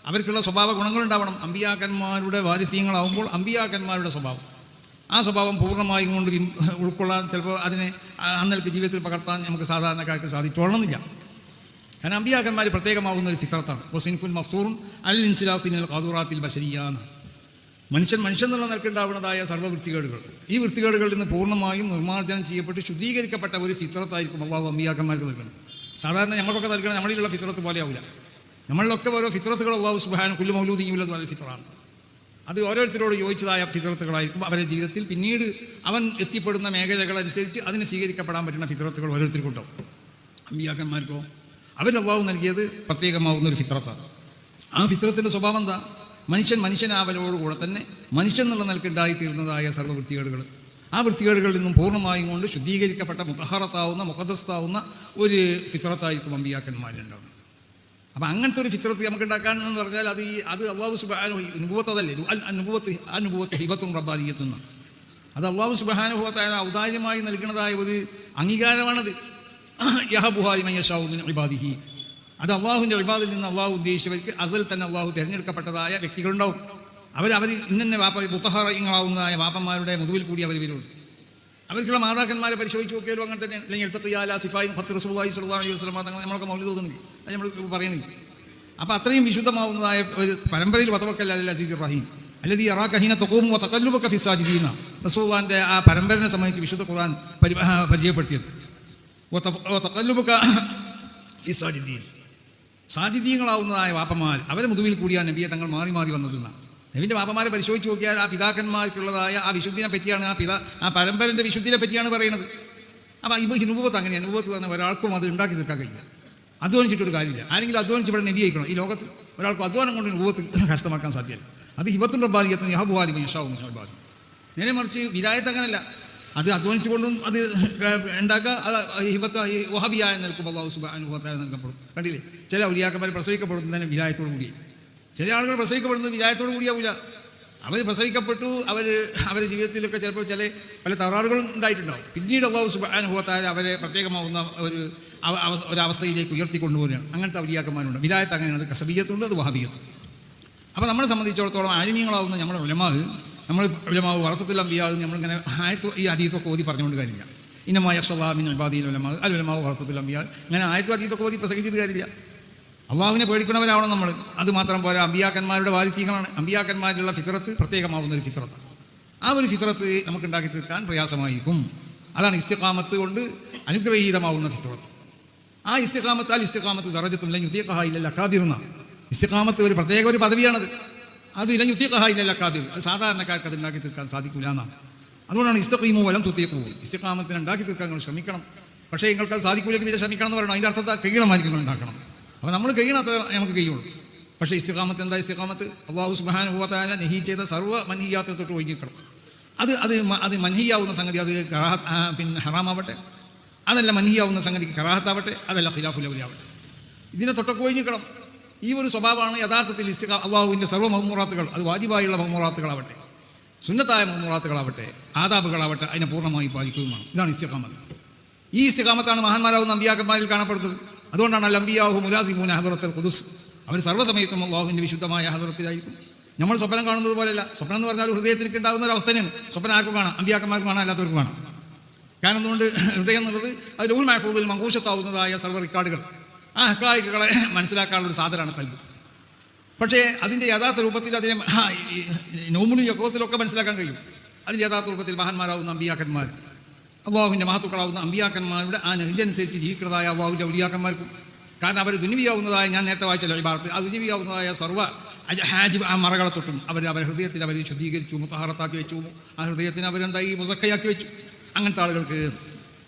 അവർക്കുള്ള സ്വഭാവ ഗുണങ്ങളുണ്ടാവണം. അമ്പിയാക്കന്മാരുടെ വാരിസ്യങ്ങളാവുമ്പോൾ അമ്പിയാക്കന്മാരുടെ സ്വഭാവം, ആ സ്വഭാവം പൂർണ്ണമായും കൊണ്ട് ഉൾക്കൊള്ളാൻ ചിലപ്പോൾ അതിനെ അന്നൽക്ക് ജീവിതത്തിൽ പകർത്താൻ നമുക്ക് സാധാരണക്കാർക്ക് സാധിച്ചോളണമെന്നില്ല. കാരണം അമ്പിയാക്കന്മാർ പ്രത്യേകമാകുന്ന ഒരു ഫിത്രത്താണ്. വസിൻഫുൻ മഫ്തൂറുൻ അൽ ഇൻസിലാത്തിൽ ഖദൂറാത്തിൽ ബശരിയാണ്. മനുഷ്യൻ എന്നുള്ള നിലക്കുണ്ടാവുന്നതായ സർവ്വവൃത്തികേടുകൾ, ഈ വൃത്തികേടുകളിൽ നിന്ന് പൂർണ്ണമായും നിർമ്മാർജ്ജനം ചെയ്യപ്പെട്ട് ശുദ്ധീകരിക്കപ്പെട്ട ഒരു ഫിത്രത്തായിരിക്കും അള്ളാഹു അമ്പിയാക്കന്മാർക്ക് നൽകുന്നത്. സാധാരണ നമ്മൾക്കൊക്കെ നൽകുന്നത് നമ്മളിലുള്ള ഫിത്രത്ത് പോലെ ആവില്ല. നമ്മളിലൊക്കെ ഓരോ ഫിത്രത്തുകൾ അള്ളാഹു സുബ്ഹാനഹു കുല്ലു മൗലൂദിയുല്ലദു അലൽ ഫിത്റാണ്. അത് ഓരോരുത്തരോട് യോജിച്ചതായ ഫിത്രത്തുകളായിരിക്കും. അവരുടെ ജീവിതത്തിൽ പിന്നീട് അവൻ എത്തിപ്പെടുന്ന മേഖലകളനുസരിച്ച് അതിന് സ്വീകരിക്കപ്പെടാൻ പറ്റുന്ന ഫിത്രത്തുകൾ ഓരോരുത്തർക്കും ഉണ്ടാവും. അമ്പിയാക്കന്മാർക്കോ അവർ അള്ളാഹു നൽകിയത് പ്രത്യേകമാവുന്ന ഒരു ഫിത്രത്താണ്. ആ ഫിത്രത്തിൻ്റെ സ്വഭാവം എന്താ? മനുഷ്യനാവലോടുകൂടെ തന്നെ മനുഷ്യൻ എന്നുള്ള നിലക്കുണ്ടായിത്തീരുന്നതായ സർവ്വവൃത്തികേടുകൾ, ആ വൃത്തികേടുകളിൽ നിന്നും പൂർണ്ണമായും കൊണ്ട് ശുദ്ധീകരിക്കപ്പെട്ട മുതഹറത്താവുന്ന മുഖദ്ദസ്താവുന്ന ഒരു ഫിത്രത്തായിരിക്കും അമ്പിയാക്കന്മാരുണ്ടാവുന്നത്. അപ്പം അങ്ങനത്തെ ഒരു ഫിത്രത്ത് നമുക്ക് ഉണ്ടാക്കാൻ എന്ന് പറഞ്ഞാൽ അത് അള്ളാഹു സുബ്ഹാനഹു നുബുവത്തതല്ലേ, നുബുവത്ത് ഹിബത്തും റബ്ബാനിയത്തുന്ന അത് അള്ളാഹു സുബ്ഹാനഹു വ തആല ഔദാര്യമായി നൽകുന്നതായ ഒരു അംഗീകാരമാണത്. യഹബുഹാ ലിമൻ യശാഉ മിൻ ഇബാദിഹി, അത് അള്ളാഹുവിൻ്റെ ഇബാദിൽ നിന്ന് അള്ളാഹു ഉദ്ദേശിച്ചവർക്ക് അസൽ തന്നെ അള്ളാഹു തിരഞ്ഞെടുക്കപ്പെട്ടതായ വ്യക്തികളുണ്ടാവും. അവർ ഇന്നെ മുത്തഹറങ്ങളാവുന്നതായ വാപ്പന്മാരുടെ മുതുവിൽ കൂടി അവർ വരുള്ളൂ. അവർക്കുള്ള മാതാക്കന്മാരെ പരിശോധിച്ച് നോക്കിയാലും അങ്ങനെ തന്നെ. അല്ലെങ്കിൽ എൽത്തഖിയാല സിഫായി ഫത്ത് റസൂലുള്ളാഹി സ്വല്ലല്ലാഹു അലൈഹി വസല്ലം തങ്ങൾ നമ്മളൊക്കെ മൗലിദ് ഓതുന്നില്ല, അത് നമ്മൾ പറയുന്നില്ല. അപ്പോൾ അത്രയും വിശുദ്ധമാവുന്നതായ ഒരു പരമ്പരയിൽ വതവക്കൽ അലൽ അസീസിർ റഹീം അല്ലദീ യറാക ഹീന തഖൂമു വതഖല്ലുബക ഫി സാജിദീന, റസൂലുള്ളാഹിൻ്റെ ആ പരമ്പരനെ സംബന്ധിച്ച് വിശുദ്ധ ഖുർആൻ പരിചയപ്പെടുത്തിയത്. വതഖല്ലുബക ഫി സാജിദീൻ, സാജിദീങ്ങളാവുന്നതായ വാപ്പന്മാർ അവരെ മുതുവിൽ കൂടിയാണ് നബിയെ തങ്ങൾ മാറി മാറി വന്നതെന്നാണ്. നബിൻ്റെ വാപ്പന്മാരെ പരിശോധിച്ച് നോക്കിയാൽ ആ പിതാക്കന്മാർക്കുള്ളതായ ആ വിശുദ്ധിനെ പറ്റിയാണ്, ആ പരമ്പരൻ്റെ വിശുദ്ധിനെ പറ്റിയാണ് പറയുന്നത്. അപ്പോൾ നുബുവത്ത് അങ്ങനെയാണ്. നുബുവത്ത് തന്നെ ഒരാൾക്കും അത് ഉണ്ടാക്കി തീർക്കാൻ കഴിയില്ല, അധ്വാനിച്ചിട്ടൊരു കാര്യമില്ല. ആരെങ്കിലും അധ്വാനിച്ച് ഇവിടെ നബി അയക്കണം. ഈ ലോകത്ത് ഒരാൾക്കും അധ്വാനം കൊണ്ട് നുബുവത്ത് കരസ്ഥമാക്കാൻ സാധ്യമല്ല. അത് ഹിബത്തും റബ്ബാനിയത്തും യഹബുഹാ ലിമൻ യശാഉ മിൻ ഇബാദിഹി. നേരെ മറിച്ച് വിലായത്ത് അങ്ങനല്ല, അത് അധ്വാനിച്ചുകൊണ്ടും അത് ഉണ്ടാക്കുക. ഹിബത്ത് വഹബിയായ നിൽക്കും അല്ലാഹു സുബ്ഹാനഹു വ തആല നൽകപ്പെടും. കണ്ടില്ലേ, ചില ഔലിയാക്കന്മാർ പ്രസവിക്കപ്പെടുന്നതിന് വിലായത്തോടു കൂടി, ചില ആളുകൾ പ്രസവിക്കപ്പെടുന്നത് വിലായത്തോടു കൂടിയാവില്ല. അവർ പ്രസവിക്കപ്പെട്ടു, അവരുടെ ജീവിതത്തിലൊക്കെ ചിലപ്പോൾ പല തകരാറുകളും ഉണ്ടായിട്ടുണ്ടാവും. പിന്നീട് അല്ലാഹു സുബ്ഹാനഹു വ തആല അവരെ പ്രത്യേകമാവുന്ന ഒരവസ്ഥയിലേക്ക് ഉയർത്തിക്കൊണ്ടുപോവുകയാണ്. അങ്ങനത്തെ ഔലിയാക്കന്മാരുണ്ട്. വിലായത്ത് അങ്ങനെയാണ്, അത് കസബിയത്തുണ്ട്, അത് വഹബിയത്തും. അപ്പോൾ നമ്മളെ സംബന്ധിച്ചിടത്തോളം ആലിമീങ്ങളാവുന്ന നമ്മുടെ ഉലമാവ് വളർത്തത്തുൽ അംബിയാ നമ്മളിങ്ങനെ ഈ ഹദീസൊക്കെ ഓതി പറഞ്ഞുകൊണ്ട് കാര്യമില്ല. ഇന്നമാ യഖ്ഷല്ലാഹ മിൻ ഇബാദിഹിൽ ഉലമാവ് അൽ ഉലമാവ് വളർത്തത്തുൽ അംബിയാ, ഇങ്ങനെ ഹദീസൊക്കെ ഓതി പ്രസംഗിച്ചിട്ട് കാര്യമില്ല. അള്ളാഹുവിനെ പേടിക്കുന്നവരാവണം നമ്മൾ. അത് മാത്രം പോരാ, അമ്പിയാക്കന്മാരുടെ വാരിഥീകളാണ്. അമ്പിയാക്കന്മാരിലുള്ള ഫിത്രത്ത് പ്രത്യേകമാവുന്ന ഒരു ഫിത്രത്ത്. ആ ഒരു ഫിത്രത്ത് നമുക്ക് ഉണ്ടാക്കി തീർക്കാൻ പ്രയാസമായിരിക്കും. അതാണ് ഇസ്തിഖാമത്ത് കൊണ്ട് അനുഗ്രഹീതമാവുന്ന ഫിത്രത്ത്. ആ ഇസ്തിഖാമത്ത് ദറജത്തുൻ ലൻ യുതീഖഹാ ഇല്ലൽ അകാബിർ. ഇസ്തിഖാമത്ത് ഒരു പ്രത്യേക ഒരു പദവിയാണത്. അത് ലൻ യുതീഖഹാ ഇല്ലൽ അകാബിർ, അത് സാധാരണക്കാർക്ക് അത് ഉണ്ടാക്കി തീർക്കാൻ സാധിക്കില്ല എന്നാണ്. അതുകൊണ്ടാണ് ഇസ്തഖീമു വലം തുതീഖൂ, ഇസ്തിഖാമത്തിന് ഉണ്ടാക്കി തീർക്കാൻ നിങ്ങൾ ശ്രമിക്കണം. പക്ഷേ നിങ്ങൾക്ക് അത് സാധിക്കില്ലെങ്കിൽ പിന്നെ ശ്രമിക്കണം എന്ന് പറയണം. അതിൻ്റെ അർത്ഥത്തെ കഴിയണമായിരിക്കും നിങ്ങൾ ഉണ്ടാക്കണം. അപ്പോൾ നമ്മൾ കഴിയണത്ര നമുക്ക് കഴിയുള്ളൂ. പക്ഷേ ഇസ്തിഖാമത്ത് എന്താ? ഇസ്തിഖാമത്ത് അല്ലാഹു സുബ്ഹാനഹു വ തആല നഹി ചെയ്ത സർവ്വ മൻഹിയാത്തെ തൊട്ട് ഒഴിഞ്ഞിക്കണം. അത് മൻഹിയാവുന്ന സംഗതി, അത് പിന്നെ ഹറാമാവട്ടെ, അതല്ല മൻഹിയാവുന്ന സംഗതിക്ക് കറാഹത്താവട്ടെ, അതല്ല ഖിലാഫുൽ ഔലിയാവട്ടെ, ഇതിനെ തൊട്ടൊക്കെ ഒഴിഞ്ഞിക്കണം. ഈ ഒരു സ്വഭാവമാണ് യഥാർത്ഥത്തിൽ അള്ളാഹുവിൻ്റെ സർവ്വ മഹ്മൂറാത്തുകൾ, അത് വാജിബായുള്ള മഹ്മൂറാത്തുകളാവട്ടെ, സുന്നത്തായ മഹ്മൂറാത്തുകളാവട്ടെ, ആദാബുകളാവട്ടെ, അതിനെ പൂർണ്ണമായി പാലിക്കുകയുമാണ്. ഇതാണ് ഇസ്തിഖാമത്ത്. ഈ ഇസ്തിഖാമത്താണ് മഹാന്മാരാവുന്ന അമ്പിയാക്കന്മാരിൽ കാണപ്പെടുന്നത്. അതുകൊണ്ടാണ് അൽ അംബിയാഹു മുലാസിമൂന ഹദറത്തുൽ ഖുദുസ്, അവർ സർവ്വസമയത്തും അള്ളാഹുവിൻ്റെ വിശുദ്ധമായ ഹദറത്തിലായിരിക്കും. നമ്മൾ സ്വപ്നം കാണുന്നത് പോലെയല്ല. സ്വപ്നം എന്ന് പറഞ്ഞാൽ ഹൃദയത്തിലേക്ക് ഉണ്ടാകുന്ന ഒരു അവസ്ഥ തന്നെയാണ്. സ്വപ്നം ആർക്കും കാണാം, അമ്പിയാക്കന്മാർക്കും കാണാം, അല്ലാത്തവർക്കും കാണാം. കാരണം എന്തുകൊണ്ട്? ഹൃദയം എന്നുള്ളത് അത് ലൗഹുൽ മഹ്ഫൂദിൽ മങ്കൂശത്താവുന്നതായ സർവ്വ റെക്കോർഡുകൾ, ആ ഹഖായിഖുകളെ മനസ്സിലാക്കാനുള്ളൊരു സാധനമാണ് ഖൽബ്. പക്ഷേ അതിൻ്റെ യഥാർത്ഥ രൂപത്തിൽ അതിനെ നൗമിലും യഖൂത്തിലൊക്കെ മനസ്സിലാക്കാൻ കഴിയും. അതിൻ്റെ യഥാർത്ഥ രൂപത്തിൽ മഹാന്മാരാവുന്ന അമ്പിയാക്കന്മാർ, അള്ളാഹുവിൻ്റെ മഹത്തുക്കളാവുന്ന അമ്പിയാക്കന്മാരുടെ ആ നെഞ്ചനുസരിച്ച് ജീവിക്കുന്നതായ അള്ളാഹുവിൻ്റെ ഔലിയാക്കന്മാർക്കും. കാരണം അവർ ദുനിവിയാവുന്നതായ, ഞാൻ നേരത്തെ വായിച്ച ഇബാറത്ത്, ആ ദുനിവിയാവുന്നതായ സർവ്വ ഹാജിബ് ആ മറകളെ തൊട്ടും അവരുടെ ഹൃദയത്തിൽ അവർ ശുദ്ധീകരിച്ചു, മുത്തഹറത്താക്കി വെച്ചു. ആ ഹൃദയത്തിന് അവരെന്തായി മുസക്കയാക്കി വെച്ചു. അങ്ങനത്തെ ആളുകൾക്ക്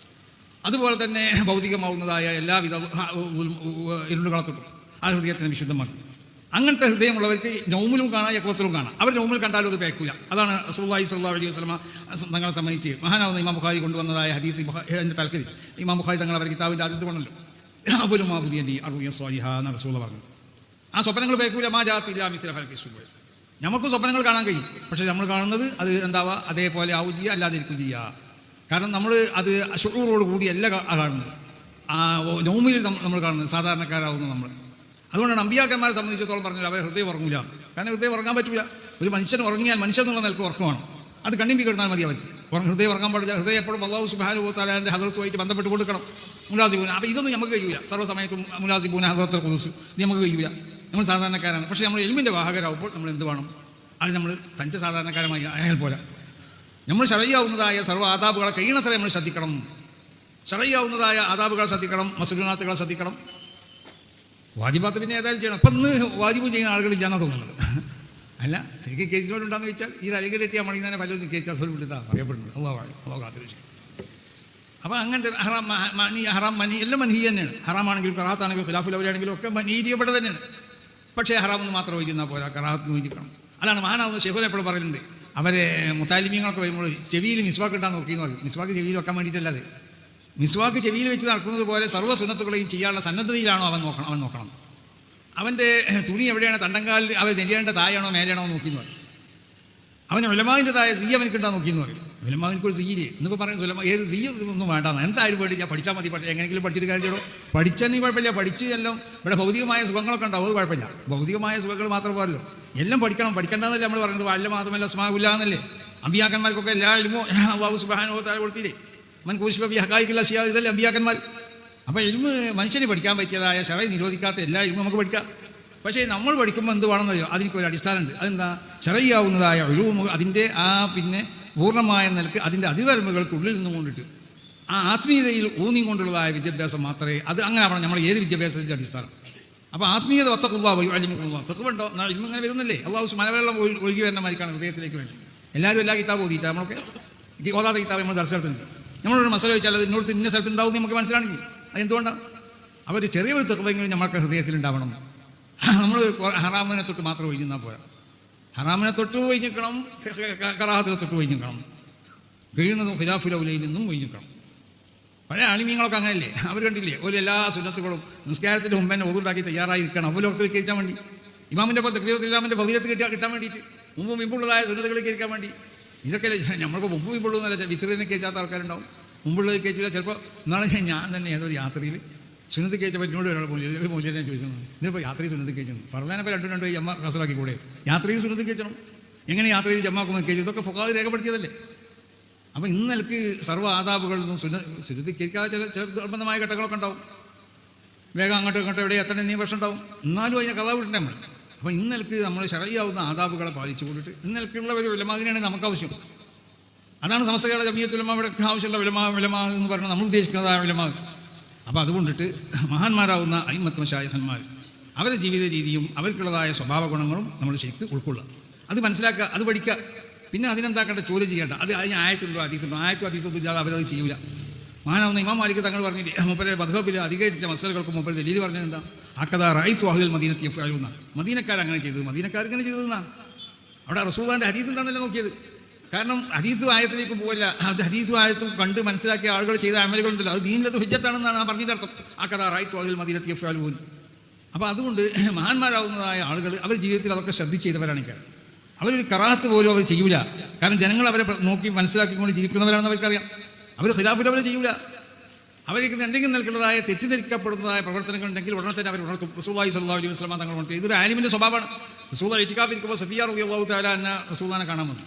അതുപോലെ തന്നെ ഭൗതികമാവുന്നതായ എല്ലാവിധ ഇരുളുകളെ തൊട്ടും ആ ഹൃദയത്തിനെ വിശുദ്ധമാക്കി. അങ്ങനത്തെ ഹൃദയമുള്ളവർക്ക് നൗമിലും കാണാം, യഖ്വത്തിലും കാണാം. അവർ നൗമിൽ കണ്ടാലും അത് പേക്കൂല. അതാണ് റസൂലുള്ളാഹി സ്വല്ലല്ലാഹു അലൈഹി വസല്ലമ തങ്ങളെ സംബന്ധിച്ച് മഹാനാവുന്ന ഇമാം ബുഖാരി കൊണ്ടുവന്നതായ ഹദീസ്. എൻ്റെ തൽക്കരി ഇമാം ബുഖാരി തങ്ങൾ അവരുടെ കിതാബിൻ്റെ ആദ്യത്തെ കൊണ്ടല്ലോ അവലുമാബുദിയൻ്റെ അറുയ സ്വാലിഹ എന്ന റസൂൽ പറഞ്ഞു. ആ സ്വപ്നങ്ങൾ പേക്കൂല. മാ ജാത്തില്ല മിസ്ല ഫലക്കി സുബഹ്. നമുക്ക് സ്വപ്നങ്ങൾ കാണാൻ കഴിയും, പക്ഷേ നമ്മൾ കാണുന്നത് അത് എന്താവുക, അതേപോലെ ആവും ചെയ്യുക, അല്ലാതിരിക്കും ചെയ്യുക. കാരണം നമ്മൾ അത് ശുഊറോട് കൂടിയല്ല കാണുന്നത്, ആ നൗമിൽ നമ്മൾ കാണുന്നത് സാധാരണക്കാരാവുന്ന നമ്മൾ. അതുകൊണ്ടാണ് അമ്പിയാക്കന്മാരെ സംബന്ധിച്ചിടത്തോളം പറഞ്ഞാൽ അവർ ഹൃദയം ഉറങ്ങില്ല. കാരണം ഹൃദയം ഉറങ്ങാൻ പറ്റില്ല. ഒരു മനുഷ്യൻ ഉറങ്ങിയാൽ മനുഷ്യൻ എന്നുള്ള നിലക്ക് ഉറക്കമാണ്. അത് കണ്ണിമ്പി കിടന്നാൽ മതി അവർക്ക്. ഹൃദയം ഉറങ്ങാൻ പാടില്ല. ഹൃദയം എപ്പോഴും അല്ലാഹു സുബ്ഹാനഹു വ തആലയുടെ ഹദറത്തുമായിട്ട് ബന്ധപ്പെട്ട് കൊടുക്കണം. മുലാസിബൂന. അപ്പോൾ ഇതൊന്നും നമുക്ക് കഴിയില്ല. സർവ്വസമയത്തും മുലാസിബൂന ഹദറത്തുൽ ഖുദൂസ് ഇത് നമുക്ക് കഴിയില്ല. നമ്മൾ സാധാരണക്കാരാണ്. പക്ഷേ നമ്മൾ ഇൽമിൻ്റെ വാഹകരാകുമ്പോൾ നമ്മൾ എന്ത് വേണം? അത് നമ്മൾ തഞ്ച സാധാരണക്കാരമായി ആയാൽ പോലെ നമ്മൾ ശറയ്യാവുന്നതായ സർവ്വ ആദാബുകളെ കഴിയണത്ര നമ്മൾ ശ്രദ്ധിക്കണം. ശറയ്യാവുന്നതായ ആദാബുകളെ ശ്രദ്ധിക്കണം, മസ്നൂനാത്തുകളെ ശ്രദ്ധിക്കണം. വാജിബാത്ത് പിന്നെ ഏതായാലും ചെയ്യണം. അപ്പം ഇന്ന് വാജിബ് ചെയ്യുന്ന ആളുകളില്ലാന്നാണ് തോന്നുന്നത്. അല്ല, ശരിക്കും കേസിനോടുണ്ടാന്ന് വെച്ചാൽ ഈ തലയിൽ കെട്ടിയാൽ മണി തന്നെ പലതും കേസ് അസുഖം വിളിതാണ് പറയപ്പെടുന്നത്. അള്ളാഹ് കാത്തിരക്ഷിക്കും. അപ്പോൾ അങ്ങനത്തെ ഹറാം മനി എല്ലാം മൻഹി തന്നെയാണ്. ഹറാമാണെങ്കിലും കറാത്താണെങ്കിലും ഖിലാഫുൽ അവലാണെങ്കിലും ഒക്കെ മനി ചെയ്യപ്പെട്ടത് തന്നെയാണ്. പക്ഷേ ഹറാമെന്ന് മാത്രം ഒഴിഞ്ഞാൽ പോരാ, കറാത്ത് ഒഴിക്കണം. അതാണ് മഹാനാവുന്ന ഷെഫുൽ എപ്പോഴും പറയുന്നുണ്ട്. അവരെ മുത്താലിമീങ്ങളൊക്കെ വരുമ്പോൾ ചെവിയിൽ മിസ്വാക്ക് ഇട്ടാൻ നോക്കിയെന്ന് പറയും. മിസ്വാക്ക് ചെവിയിൽ വെക്കാൻ വേണ്ടിയിട്ടല്ലാതെ, മിസ്വാക്ക് ചെവിയിൽ വെച്ച് നടക്കുന്നത് പോലെ സർവ്വ സുന്നത്തുകളെയും ചെയ്യാനുള്ള സന്നദ്ധതയിലാണോ അവൻ നോക്കണം. അവൻ്റെ തുണി എവിടെയാണ്, തണ്ടങ്കാലിൽ അവൻ നെരിയേണ്ട തായാണോ മേലെയാണോ നോക്കിയെന്ന് പറയും. അവന് ഉലമാവിൻ്റെതായ സീ അവനക്കുണ്ടാ നോക്കിയെന്ന് പറയും. ഉലമാവിനൊരു സീല് എന്നിപ്പോൾ പറയുന്നത് സുലമ ഏത് സീ ഒന്നും വേണ്ടാന്ന്, എന്തായാലും വേണ്ടി ഞാൻ പഠിച്ചാൽ മതി. പക്ഷേ എങ്ങനെയെങ്കിലും പഠിച്ചിട്ട് കാര്യമോ, പഠിച്ചെങ്കിൽ കുഴപ്പമില്ല. പഠിച്ച് എല്ലാം ഇവിടെ ഭൗതികമായ സുഖങ്ങളൊക്കെ ഉണ്ടാവും, അത് കുഴപ്പമില്ല. ഭൗതികമായ സുഖങ്ങൾ മാത്രം പോരല്ലോ, എല്ലാം പഠിക്കണം. പഠിക്കേണ്ടതല്ലേ നമ്മൾ പറയുന്നത്. വല്ല മാത്രമല്ല സ്മാവില്ല എന്നല്ലേ. അമ്പിയാക്കന്മാർക്കൊക്കെ എല്ലാ ഇൽമോ അല്ലാഹു സുബ്ഹാനഹു വ തആല കൊടുത്തില്ലേ. മൻ കൂശിഫ ബി ഹഖായിഖിൽ അശ്യാ, ഇതല്ലേ അമ്പിയാക്കന്മാർ. അപ്പോൾ ഇൽമ് മനുഷ്യന് പഠിക്കാൻ പറ്റിയതായ ശറഈ നിരോധിക്കാത്ത എല്ലാ ഇൽമും നമുക്ക് പഠിക്കാം. പക്ഷേ നമ്മൾ പഠിക്കുമ്പോൾ എന്ത് വേണമെന്നറിയോ, അതിനൊരു അടിസ്ഥാനമുണ്ട്. അതെന്താ, ശറഈയാവുന്നതായ ഉലൂമ് അതിൻ്റെ പിന്നെ പൂർണ്ണമായ നിലക്ക് അതിൻ്റെ അതിവരമ്പുകൾക്കുള്ളിൽ നിന്നും കൊണ്ടിട്ട് ആ ആത്മീയതയിൽ ഊന്നിക്കൊണ്ടുള്ളതായ വിദ്യാഭ്യാസം മാത്രമേ അത് അങ്ങനെ ആവണം. നമ്മൾ ഏത് വിദ്യാഭ്യാസത്തിൻ്റെ അടിസ്ഥാനം. അപ്പോൾ ആത്മീയത ഒത്തക്കുള്ളാഹു അലിമുള്ള തെക്കുണ്ടോ ഇൽമ് ഇങ്ങനെ വരുന്നില്ലേ. അള്ളാഹു മലവെള്ളം ഒഴുകി വരുന്ന മാതിരിക്കാണ് ഹൃദയത്തിലേക്ക് വേണ്ടി. എല്ലാവരും എല്ലാ കിതാബ് ഓതിയിട്ടാണ് നമ്മളൊക്കെ ഓതാത്ത കിതാബ് നമ്മൾ ദർശനത്തിനുണ്ട്. നമ്മളൊരു മസാല ചോദിച്ചാൽ അത് ഇന്നോടത്ത് ഇന്ന സ്ഥലത്ത് ഉണ്ടാവും നമുക്ക് മനസ്സിലാണെങ്കിൽ അതെന്തുകൊണ്ടാണ്. അവർ ചെറിയൊരു തെക്കുവെങ്കിലും നമ്മൾക്ക് ഹൃദയത്തിലുണ്ടാവണം. നമ്മൾ ഹറാമിനെ തൊട്ട് മാത്രം ഒഴിഞ്ഞാൽ പോരാ. ഹറാമിനെ തൊട്ട് ഒഴിഞ്ഞിക്കണം, കറാഹത്തിനെ തൊട്ട് ഒഴിഞ്ഞിക്കണം, കഴിയുന്നതും ഖിലാഫുൽ ഔലയിൽ നിന്നും ഒഴിഞ്ഞിക്കണം. പഴയ ആലിമീങ്ങളൊക്കെ അങ്ങനെയല്ലേ. അവർ കണ്ടില്ലേ, ഒരു എല്ലാ സുന്നത്തുകളും നിസ്കാരത്തിൻ്റെ മുമ്പ് തന്നെ ഒതുണ്ടാക്കി തയ്യാറായി നിൽക്കണം. അവലോകത്തിൽ കയറ്റാൻ വേണ്ടി, ഇമാമിൻ്റെ തക്ബീറത്തുൽ ഫളീലത്ത് കിട്ടാൻ വേണ്ടിയിട്ട്, മുമ്പുള്ളതായ സുന്നത്തുകളിൽ കയറ്റാൻ വേണ്ടി. ഇതൊക്കെ നമ്മൾക്ക് മുമ്പുള്ളതെന്നല്ല, വിത്തറിനെ കയറ്റാത്ത ആൾക്കാരുണ്ടാവും. മുമ്പുള്ളത് കയറ്റില്ല. ചിലപ്പോൾ എന്നാണ് ഞാൻ തന്നെ ഏതൊരു യാത്രയിൽ സുന്നത്ത് കയറ്റപ്പോൾ എന്നോട് ഒരു മൂല്യം ചോദിക്കുന്നത്, ഇതിപ്പോൾ യാത്രയിൽ സുന്നത്ത് കയറ്റണം. ഫർദാനപ്പോൾ രണ്ടും ജമ്മ കസറാക്കി കൂടെ, യാത്രയിൽ സുന്നത്ത് കയറ്റണം. എങ്ങനെ യാത്രയിൽ ജമ്മാക്കുമ്പോൾ കയറ്റി, ഇതൊക്കെ ഫുഖാഹ് രേഖപ്പെടുത്തിയതല്ലേ. അപ്പോൾ ഇന്നലക്ക് സർവ്വ ആദാബുകളിൽ നിന്നും സുന്നത്ത് കയറ്റാതെ ചില നിർബന്ധമായ ഘട്ടങ്ങളൊക്കെ ഉണ്ടാവും. വേഗം അങ്ങോട്ടും എവിടെ എത്തണം എന്നീ പ്രശ്നം ഉണ്ടാവും. എന്നാലും അതിനെ കഥ വിട്ടേ നമ്മൾ. അപ്പോൾ ഇന്നലക്ക് നമ്മൾ ശറഈയാവുന്ന ആദാബുകളെ പാലിച്ചു കൊണ്ടിട്ട് ഇന്നലക്കുള്ള ഒരു ഉലമാവിനെയാണ് നമുക്ക് ആവശ്യം. അതാണ് സമസ്ത കേരള ജമിയത്തുൽ ഉലമായുടെ ആവശ്യമുള്ള ഉലമാ എന്ന് പറഞ്ഞാൽ നമ്മൾ ഉദ്ദേശിക്കുന്നത് ആ ഉലമാ. അപ്പോൾ അതുകൊണ്ടിട്ട് മഹാന്മാരാവുന്ന അയിമ്മത്ത് മശായിഖന്മാർ അവരുടെ ജീവിത രീതിയും അവർക്കുള്ളതായ സ്വഭാവ ഗുണങ്ങളും നമ്മൾ ശരിക്കും ഉൾക്കൊള്ളുക, അത് മനസ്സിലാക്കുക, അത് പഠിക്കുക. പിന്നെ അതിനെന്താക്കേണ്ട, ചോദ്യം ചെയ്യേണ്ട. അതിന് ആയത്തുണ്ടോ അതീതൊന്നും ഇല്ലാതെ അവരത് ചെയ്യൂല. മഹാനാവുന്ന ഇമാം മാലിക് തങ്ങൾ പറഞ്ഞില്ലേ, മൂപ്പരെ മദ്ഹബിൽ അധികരിച്ച മസലകൾക്ക് മൂപ്പര് ദലീൽ പറഞ്ഞത് എന്താ, അക്കഥാ റഅയ്തു അഹ്ലൽ മദീനത്തി യഫ്അലൂന, മദീനക്കാരങ്ങനെ ചെയ്തത്, മദീനക്കാർ ഇങ്ങനെ ചെയ്തതെന്നാ. അവിടെ റസൂലുള്ളാഹിന്റെ ഹദീസ് എന്താണെന്നല്ലേ നോക്കിയത്. കാരണം ഹദീസും ആയത്തിലേക്ക് പോകില്ല. അത് ഹദീസും ആയത്തും കണ്ട് മനസ്സിലാക്കിയ ആളുകൾ ചെയ്ത അമലുകളുണ്ടല്ലോ, അത് ദീനിലത് ഹുജ്ജത്താണെന്നാണ് ആ പറഞ്ഞതിൻ്റെ അർത്ഥം. അക്കഥാ റഅയ്തു അഹ്ലൽ മദീനത്തി യഫ്അലൂൻ. അപ്പോൾ അതുകൊണ്ട് മഹാന്മാരാവുന്നതായ ആളുകൾ അവർ ജീവിതത്തിൽ അതൊക്കെ ശ്രദ്ധിച്ച് ചെയ്തവരാണ്. അവരൊരു കറാഹത്ത് പോലും അവർ ചെയ്യൂല. കാരണം ജനങ്ങൾ അവരെ നോക്കി മനസ്സിലാക്കിക്കൊണ്ട് ജീവിക്കുന്നവരാണെന്ന് അവർക്കറിയാം. അവർ ഖിലാഫുൽ അവരെ ചെയ്യൂല. അവർക്ക് എന്തെങ്കിലും നൽകുന്നതായ തെറ്റിദ്ധരിക്കപ്പെടുന്നതായ പ്രവർത്തനങ്ങൾ ഉണ്ടെങ്കിൽ ഉടനെ തന്നെ അവർ ഉണർത്തും. റസൂലുള്ളാഹി സ്വല്ലല്ലാഹു അലൈഹി വസല്ലം തങ്ങൾ ഉണർത്തി. ഇതൊരു ആലിമിൻ്റെ സ്വഭാവമാണ്. റസൂലുള്ളാഹി ഇത്തികാഫിരിക്കുമ്പോൾ സഫിയ റളിയല്ലാഹു തആല അന്ന റസൂലുള്ളാഹിനെ കാണാൻ വന്നു.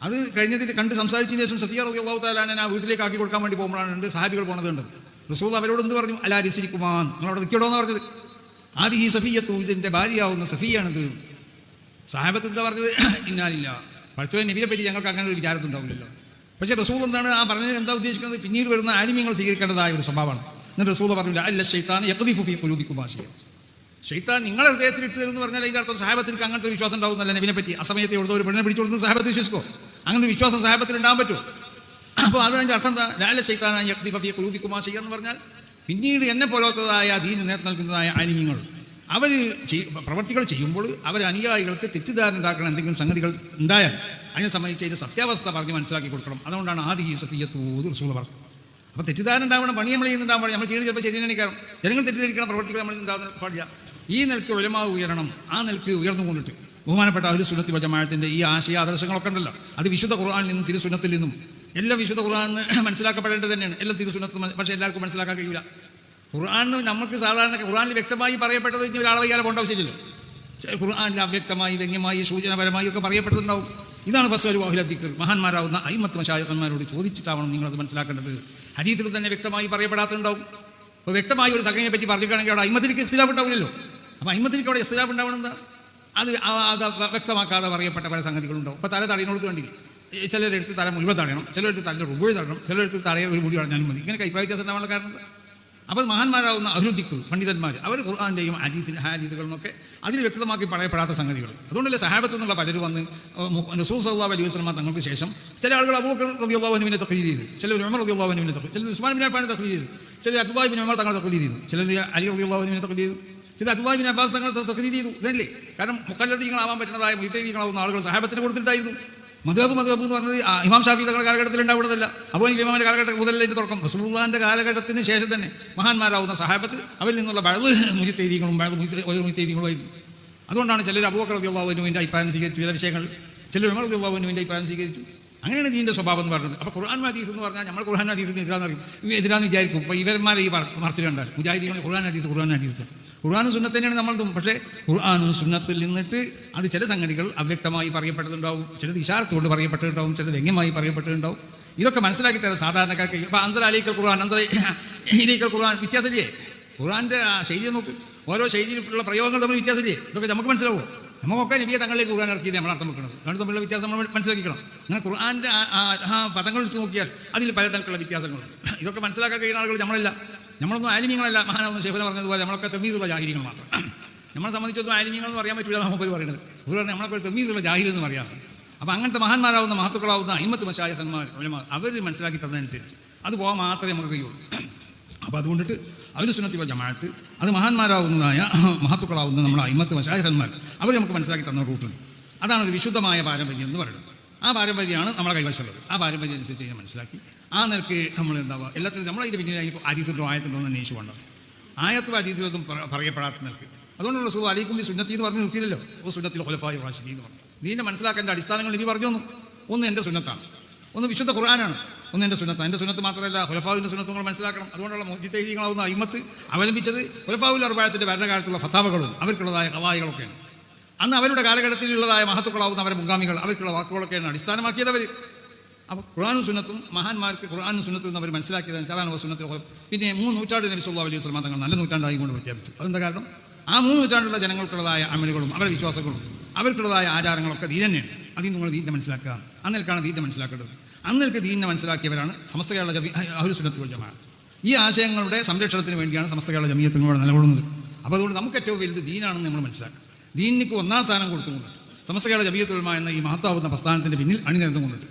അത് കഴിഞ്ഞതിൽ കണ്ട് സംസാരിച്ചതിന് ശേഷം സഫിയ റളിയല്ലാഹു തആല അന്ന വീട്ടിലേക്ക് ആക്കി കൊടുക്കാൻ വേണ്ടി പോകുമ്പോഴാണ് സഹാബികൾ പോണത് കണ്ടത്. റസൂൽ അവരോട് എന്ത് പറഞ്ഞു, അലാ രിസ്ലിക്കുമാൻ, നിങ്ങളവിടെ നിൽക്കണോ എന്ന് പറഞ്ഞത്. ആദ്യം ഈ സഫിയത്തു, ഇതിൻ്റെ ഭാര്യയാവുന്ന സഫിയാണിത്. സഹാബത്ത് എന്താ പറഞ്ഞത്, ഇന്നാലില്ല, പഠിച്ചവൻ നബിയെ പറ്റി ഞങ്ങൾക്ക് അങ്ങനെ ഒരു വിചാരത്തുണ്ടാവില്ലല്ലോ. പക്ഷേ റസൂൽ എന്താണ് ആ പറഞ്ഞത്, എന്താ ഉദ്ദേശിക്കുന്നത്, പിന്നീട് വരുന്ന ആലിമ്യങ്ങൾ സ്വീകരിക്കേണ്ടതായ ഒരു സ്വഭാവമാണ്. എന്നിട്ട് റസൂൽ പറഞ്ഞില്ല, അല്ല ശൈത്താൻ യഖ്ദിഫു ഫീ ഖുലൂബിക്കും ഭാഷയ, ശൈത്താൻ നിങ്ങളെ ഹൃദയത്തിൽ ഇട്ട് തരുമെന്ന് പറഞ്ഞാൽ അതിൻ്റെ അർത്ഥം സഹാബത്തിലേക്ക് അങ്ങനത്തെ ഒരു വിശ്വാസം ഉണ്ടാവുന്നല്ല. നബിനെ പറ്റി അസമയത്തെ എവിടെ ഒരു പെണ്ണിനെ പിടിച്ചു കൊടുക്കുന്ന സഹാബത്ത് വിശ്വസിക്കോ? അങ്ങനെ ഒരു വിശ്വാസം സഹാബത്തിൽ ഉണ്ടാകാൻ പറ്റുമോ? അപ്പോൾ അതിൻ്റെ അർത്ഥം എന്താ, ലാല ശൈത്താൻ യഖ്ദിഫ ഫീ ഖുലൂബിക്കും ഭാഷയ എന്ന് പറഞ്ഞാൽ പിന്നീട് എന്നെ പോലത്തതായ ദീന് നേതൃത്വം നൽകുന്നതായ ആലിമ്യങ്ങൾ അവർ പ്രവർത്തികൾ ചെയ്യുമ്പോൾ അവർ അനുയായികൾക്ക് തെറ്റിദ്ധാരണ ഉണ്ടാക്കണം. എന്തെങ്കിലും സംഗതികൾ ഉണ്ടായാൽ അതിനെ സംബന്ധിച്ച് അതിൻ്റെ സത്യാവസ്ഥ പറഞ്ഞ് മനസ്സിലാക്കി കൊടുക്കണം. അതുകൊണ്ടാണ് ആദ്യ ഈ സഫിയത്ത് റസൂൽ പറഞ്ഞു. അപ്പോൾ തെറ്റിദ്ധാരണ ഉണ്ടാവണം, പണി നമ്മൾ ചെയ്യുന്നുണ്ടാകാൻ പാടില്ല. നമ്മൾ ചെയ്യുന്നത് ചിലപ്പോൾ ശരിയാണ് കാരണം ജനങ്ങൾ തെറ്റിദ്ധരിക്കണം, പ്രവർത്തികൾ നമ്മൾ ഉണ്ടാകാൻ പാടില്ല. ഈ നിലക്ക് ഉലമാ ഉയരണം. ആ നിലക്ക് ഉയർന്നുകൊണ്ടിട്ട് ബഹുമാനപ്പെട്ട അഹ്ലു സുന്നത്തി വൽ ജമാഅത്തിൻ്റെ ഈ ആശയ ആദർശങ്ങളൊക്കെ ഉണ്ടല്ലോ, അത് വിശുദ്ധ ഖുർആനിൽ നിന്നും തിരുസുന്നത്തിൽ നിന്നും എല്ലാം വിശുദ്ധ ഖുർആനിൽ മനസ്സിലാക്കപ്പെടേണ്ടത് തന്നെയാണ്. എല്ലാം തിരുസുന്നത്ത് പക്ഷേ എല്ലാവർക്കും മനസ്സിലാക്കാൻ കഴിയില്ല. ഖുർആനിൽ നമുക്ക് സാധാരണ ഖുർആനിൽ വ്യക്തമായി പറയപ്പെട്ടത് ഇനി ഒരാളെ വയ്യാതെ പോകേണ്ട ആവശ്യമില്ലല്ലോ. ഖുർആനിൽ അവ്യക്തമായി വ്യംഗ്യമായി സൂചനപരമായി ഒക്കെ പറയപ്പെടുന്നുണ്ടാവും. ഇതാണ് ഫസ്അലു അഹ്ല ദിക്ർ. മഹാന്മാരാവുന്ന അയിമ്മത്ത് മശായിഖന്മാരോട് ചോദിച്ചിട്ടാവണം നിങ്ങളത് മനസ്സിലാക്കേണ്ടത്. ഹദീസിൽ തന്നെ വ്യക്തമായി പറയപ്പെടാത്തുണ്ടാവും. അപ്പോൾ വ്യക്തമായി ഒരു സംഗതിയെ പറ്റി പറഞ്ഞിട്ടാണെങ്കിൽ അവിടെ അയിമ്മത്തിലേക്ക് ഇഖ്തിലാഫ് ഉണ്ടാവില്ലല്ലോ. അപ്പോൾ അയിമ്മത്തിലേക്ക് അവിടെ ഇഖ്തിലാഫ് ഉണ്ടാവണം എന്താ, അത് വ്യക്തമാക്കാതെ പറയപ്പെട്ട പല സംഗതികളുണ്ടാവും. ഇപ്പോൾ തല തടയിനോട് കണ്ടില്ലേ, ചിലരെടുത്ത് തല മുഴുവൻ തടയണം, ചിലരെടുത്ത് തല റുബുഴ തടയണം, ചിലരെടുത്ത് തലയെ ഒരു മുടി കളഞ്ഞാലും മതി. ഇങ്ങനെ അഭിപ്രായ വ്യത്യാസം ഉണ്ടാവാനുള്ള കാരണം. അപ്പോൾ മഹാന്മാരാവുന്ന അഹ്ലുദിക്ർ പണ്ഡിതന്മാർ അവർ ഖുർആൻ്റെയും ഹദീസുകളിലൊക്കെ അതിൽ വ്യക്തമാക്കി പറയപ്പെടാത്ത സംഗതികൾ. അതുകൊണ്ടല്ലേ സഹാബത്ത് എന്നുള്ള പലരും വന്ന് റസൂൽ സല്ലല്ലാഹു അലൈഹി വസല്ലം തങ്ങൾക്ക് ശേഷം ചില ആളുകൾ അബൂബക്കർ റളിയല്ലാഹു അൻഹുവിനെ തഖ്ലീദ് ചെയ്തു, ചിലർ ഉമർ റളിയല്ലാഹു അൻഹുവിനെ തഖ്ലീദ്, ചിലർ ഉസ്മാൻ ബിൻ അഫ്ഫാനെ തഖ്ലീദ് ചെയ്തു, ചിലർ അബ്ദുല്ലാഹി ബിൻ ഉമർ തങ്ങളെ തഖ്ലീദ് ചെയ്തു, ചിലർ അലി റളിയല്ലാഹു അൻഹുവിനെ തഖ്ലീദ് ചെയ്തു, ചില അബ്ദുല്ലാഹി ബിൻ അബ്ബാസ് തങ്ങളെ തഖ്ലീദ് ചെയ്തു. ഇതല്ലേ കാരണം മുഖല്ലദീങ്ങളാവാൻ പറ്റുന്നതായ മുജ്തഹിദീങ്ങളാവുന്ന ആളുകൾ സഹാബത്തിന് കൊടുത്തിട്ടായിരുന്നു. മദ്ഹബ് എന്ന് പറഞ്ഞത് ഇമാം ഷാഫി തങ്ങളുടെ കാലഘട്ടത്തിൽ ഉണ്ടാവുന്നതല്ല, അബൂ ഹനീഫ ഇമാമിന്റെ കാലഘട്ടം മുതലേ തുടക്കം. റസൂലുള്ളാഹിന്റെ കാലഘട്ടത്തിന് ശേഷം തന്നെ മഹാന്മാരാവുന്ന സഹാബത്ത് അവരിൽ നിന്നുള്ള ബഅദ് മുജ്തഹിദീങ്ങളും മുജ്തഹിദീങ്ങളുമായിരുന്നു. അതുകൊണ്ടാണ് ചിലർ അബൂബക്കർ റളിയല്ലാഹു അൻഹുവിന്റെ അഭിപ്രായം സ്വീകരിച്ചു, ചില വിഷയങ്ങൾ ചിലർ ഉമർ റളിയല്ലാഹു അൻഹുവിന്റെ അഭിപ്രായം സ്വീകരിച്ചു. അങ്ങനെയാണ് ദീനിന്റെ സ്വഭാവം എന്ന് പറയുന്നത്. അപ്പോൾ ഖുർആൻ ഹദീസ് എന്ന് പറഞ്ഞാൽ നമ്മൾ ഖുർആൻ ഹദീസിന് എതിരാന്ന് വിചാരിക്കും. ഇപ്പോൾ ഇവന്മാരെ ഈ മറച്ചിൽ കണ്ടാൽ മുജാഹിദീങ്ങൾ ഖുർആൻ ഹദീസ് ഖുർആനും സുന്നത്ത് തന്നെയാണ് നമ്മൾതും. പക്ഷേ ഖുർആനും സുന്നത്തിൽ നിന്നിട്ട് അത് ചില സംഗതികൾ അവ്യക്തമായി പറയപ്പെട്ടതുണ്ടാവും, ചിലത് ഇശാറത്തുകൊണ്ട് പറയപ്പെട്ടിട്ടുണ്ടാവും, ചിലത് വ്യംഗ്യമായി പറയപ്പെട്ടിട്ടുണ്ടാവും. ഇതൊക്കെ മനസ്സിലാക്കി തരാം സാധാരണക്കാർക്ക്. ഇപ്പോൾ അൻസർ അലൈക്കൽ ഖുർആൻ, അൻസർ ഇലൈക്കൽ ഖുർആൻ വ്യത്യാസമില്ലേ? ഖുർആൻ്റെ ശൈലിയെ നോക്ക്, ഓരോ ശൈലിയിലുള്ള പ്രയോഗങ്ങൾ തമ്മിൽ വ്യത്യാസമില്ലേ? ഇതൊക്കെ നമുക്ക് മനസ്സിലാവും. നമുക്കൊക്കെ നബിയെ തങ്ങളിലേക്ക് ഖുർആൻ ഇറക്കിയത് നമ്മൾ അർത്ഥം വെക്കുന്നത്, രണ്ട് തമ്മിലുള്ള വ്യത്യാസം നമ്മൾ മനസ്സിലാക്കിക്കണം. അങ്ങനെ ഖുർആൻ്റെ പദങ്ങൾ എടുത്ത് നോക്കിയാൽ അതിൽ പലതരത്തിലുള്ള വ്യത്യാസങ്ങളുണ്ട്. ഇതൊക്കെ മനസ്സിലാക്കാൻ കഴിയുന്ന ആളുകൾ നമ്മളല്ല. നമ്മളൊന്നും ആലിമീങ്ങളല്ല. മഹാനാവുന്ന ഷെയ്ഖ് പറഞ്ഞതുപോലെ നമ്മളൊക്കെ തെമീസുള്ള ജാഹിലികൾ മാത്രം. നമ്മളെ സംബന്ധിച്ചൊന്നും ആലിമീങ്ങൾ എന്ന് പറയാൻ പറ്റില്ല. നമുക്ക് പറയുന്നത് ഉദാഹരണം നമ്മളൊക്കെ തെമീസുള്ള ജാഹിൽ എന്ന് പറയാറുണ്ട്. അപ്പോൾ അങ്ങനത്തെ മഹാന്മാരാവുന്ന മഹത്തുക്കളാവുന്ന അയിമത്ത് മശായിഖന്മാർ അവർ മനസ്സിലാക്കി തന്നതനുസരിച്ച് അത് പോകാൻ മാത്രമേ നമുക്ക് കഴിയുള്ളൂ. അപ്പോൾ അതുകൊണ്ടിട്ട് അഹ്ലു സുന്നത്തി വൽ ജമാഅത്ത് അത് മഹാന്മാരാവുന്നതായ മഹത്തുക്കളാവുന്ന നമ്മുടെ അയിമത്ത് മശായിഖന്മാർ അവർ നമുക്ക് മനസ്സിലാക്കി തന്ന റൂട്ടുണ്ട്. അതാണ് ഒരു വിശുദ്ധമായ പാരമ്പര്യം എന്ന് പറയുന്നത്. ആ പാരമ്പര്യമാണ് നമ്മളെ കൈവശമുള്ളത്. ആ പാരമ്പര്യം അനുസരിച്ച് ഞാൻ മനസ്സിലാക്കി ആ നിലക്ക് നമ്മൾ എന്താവുക എല്ലാത്തിനും നമ്മളതിൻ്റെ പിന്നിൽ അതിന് ഹദീസുണ്ടോ ആയത്തുണ്ടോ എന്ന് അന്വേഷിച്ചു കൊണ്ടാണ്. ആയത്തും ഹദീസിലൊന്നും പറയപ്പെടാത്ത നിലക്ക്. അതുകൊണ്ടുള്ള റസൂൽ അലൈക്കും ബി സുന്നത്തി എന്ന് പറഞ്ഞ് നിർത്തിയില്ലല്ലോ. ഓ സുന്നത്തിൽ ഖുലഫായി റാഷിദീൻ എന്ന് പറഞ്ഞു. ദീനെ മനസ്സിലാക്കേണ്ട അടിസ്ഥാനങ്ങൾ നബി പറഞ്ഞു തന്നു. ഒന്ന് എൻ്റെ സുന്നത്താണ്, ഒന്ന് വിശുദ്ധ ഖുർആനാണ്, ഒന്ന് എൻ്റെ സുന്നത്താണ്. എൻ്റെ സുന്നത്ത് മാത്രമല്ല ഖുലഫാവിൻ്റെ സുന്നത്തും നമ്മൾ മനസ്സിലാക്കണം. അതുകൊണ്ടുള്ള മുജ്തഹിദീങ്ങളാവുന്ന അയിമത്ത് അവലംബിച്ചത് ഖുലഫാഉൽ അർബഅത്തിന്റെ ഭരണകാലത്തുള്ള ഫത്താവകളും അവർക്കുള്ളതായ ഖവായികളൊക്കെയാണ്. അന്ന് അവരുടെ കാലഘട്ടത്തിലുള്ളതായ മഹത്തുക്കളാവുന്ന അവരുടെ മുൻഗാമികൾ അവർക്കുള്ള വാക്കുകളൊക്കെയാണ് അടിസ്ഥാനമാക്കിയത് അവർ. അപ്പോൾ ഖുർആനും സുന്നത്തും മഹാന്മാർക്ക് ഖുർആനും സുന്നത്തും അവർ മനസ്സിലാക്കിയതാണ് സാധാരണ സുന്നത്തിൽ. പിന്നെ 3 നൂറ്റാണ്ട് നബി സല്ലല്ലാഹു അലൈഹി വസല്ലം തങ്ങൾ നല്ല നൂറ്റാണ്ടായി കൊണ്ട് പ്രഖ്യാപിച്ചു. അതെന്താ കാരണം? ആ 3 നൂറ്റാണ്ടുള്ള ജനങ്ങൾക്കുള്ളതായ അമലുകളും അവരുടെ വിശ്വാസങ്ങളും അവർക്കുള്ളതായ ആചാരങ്ങളൊക്കെ ദീൻ തന്നെയാണ്. അതിൽ നിങ്ങൾ ദീനിനെ മനസ്സിലാക്കുക. അന്നേൽക്കാണ് ദീനിനെ മനസ്സിലാക്കേണ്ടത്. അന്നേൽക്ക് ദീനിനെ മനസ്സിലാക്കിയവരാണ് സമസ്ത കേരള അഹ്ലു സുന്നത്തി വൽ ജമാഅത്ത്. ഈ ആശയങ്ങളുടെ സംരക്ഷണത്തിന് വേണ്ടിയാണ് സമസ്ത കേരള ജമിയത്തും കൂടെ നിലകൊള്ളുന്നത്. അപ്പോൾ അതുകൊണ്ട് നമുക്ക് ഏറ്റവും വലുത് ദീനാണെന്ന് നമ്മൾ മനസ്സിലാക്കുക. ദീനിക്ക് ഒന്നാം സ്ഥാനം കൊടുത്തുകൊണ്ട് സമസ്ത കേരള ജമിയത്തുൽ ഉലമ എന്ന ഈ മഹത്താവുന്ന പ്രസ്ഥാനത്തിൻ്റെ പിന്നിൽ അണിനിരന്നുകൊണ്ടിട്ട്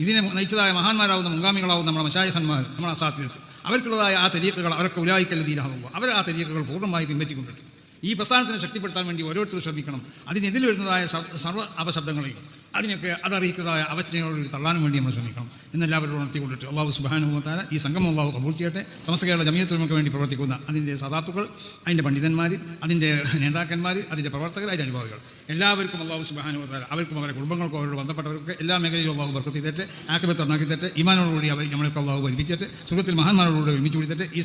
ഇതിനെ നയിച്ചതായ മഹാന്മാരാവുന്ന മുൻഗാമികളാവുന്ന നമ്മുടെ മശായിഖന്മാർ നമ്മുടെ അസാത്തിയത്ത് അവർക്കുള്ളതായ ആ തെരീഖകൾ അവരൊക്കെ ഉലായിക്കൽ ദീനാകുമ്പോൾ അവർ ആ തെരീഖകൾ പൂർണ്ണമായി പിൻപറ്റിക്കൊണ്ടിട്ട് ഈ പ്രസ്ഥാനത്തിനെ ശക്തിപ്പെടുത്താൻ വേണ്ടി ഓരോരുത്തരും ശ്രമിക്കണം. അതിനെതിൽ വരുന്നതായ സർവ്വ അപശബ്ദങ്ങളെയും അതിനൊക്കെ അതറിയിക്കുന്നതായ അവജ്ഞയോട് തള്ളാനും വേണ്ടി നമ്മൾ ശ്രമിക്കണം എന്നെല്ലാവരും ഉണർത്തിക്കൊണ്ടിട്ട് അല്ലാഹു സുബ്ഹാനഹു വ തആല ഈ സംഗമം അല്ലാഹു കബൂൽ ചെയ്യട്ടെ. സമസ്ത കേരള ജമിയത്തുൽ ഉലമയ്ക്ക് വേണ്ടി പ്രവർത്തിക്കുന്ന അതിൻ്റെ സദാത്തുക്കൾ, അതിൻ്റെ പണ്ഡിതന്മാർ, അതിൻ്റെ നേതാക്കന്മാർ, അതിൻ്റെ പ്രവർത്തകർ, അതിൻ്റെ അനുഭാവികൾ എല്ലാവർക്കും അല്ലാഹു സുബ്ഹാനഹു വ തആല അവർക്കും അവരുടെ കുടുംബങ്ങൾക്കും അവരോട് ബന്ധപ്പെട്ടവർക്ക് എല്ലാ മേഖലയിലും അല്ലാഹു ബർക്കത്ത് ചെയ്തിട്ട് ആഖിബത്ത് നന്നാക്കി തരട്ടെ. ഈമാനോടുകൂടി അവർ നമ്മളൊക്കെ അല്ലാഹു പഠിപ്പിച്ചിട്ട് സുഖത്തിൽ മഹാന്മാരോടുകൂടി ഒരുമിച്ച് കൂടി തരട്ടെ. ഈ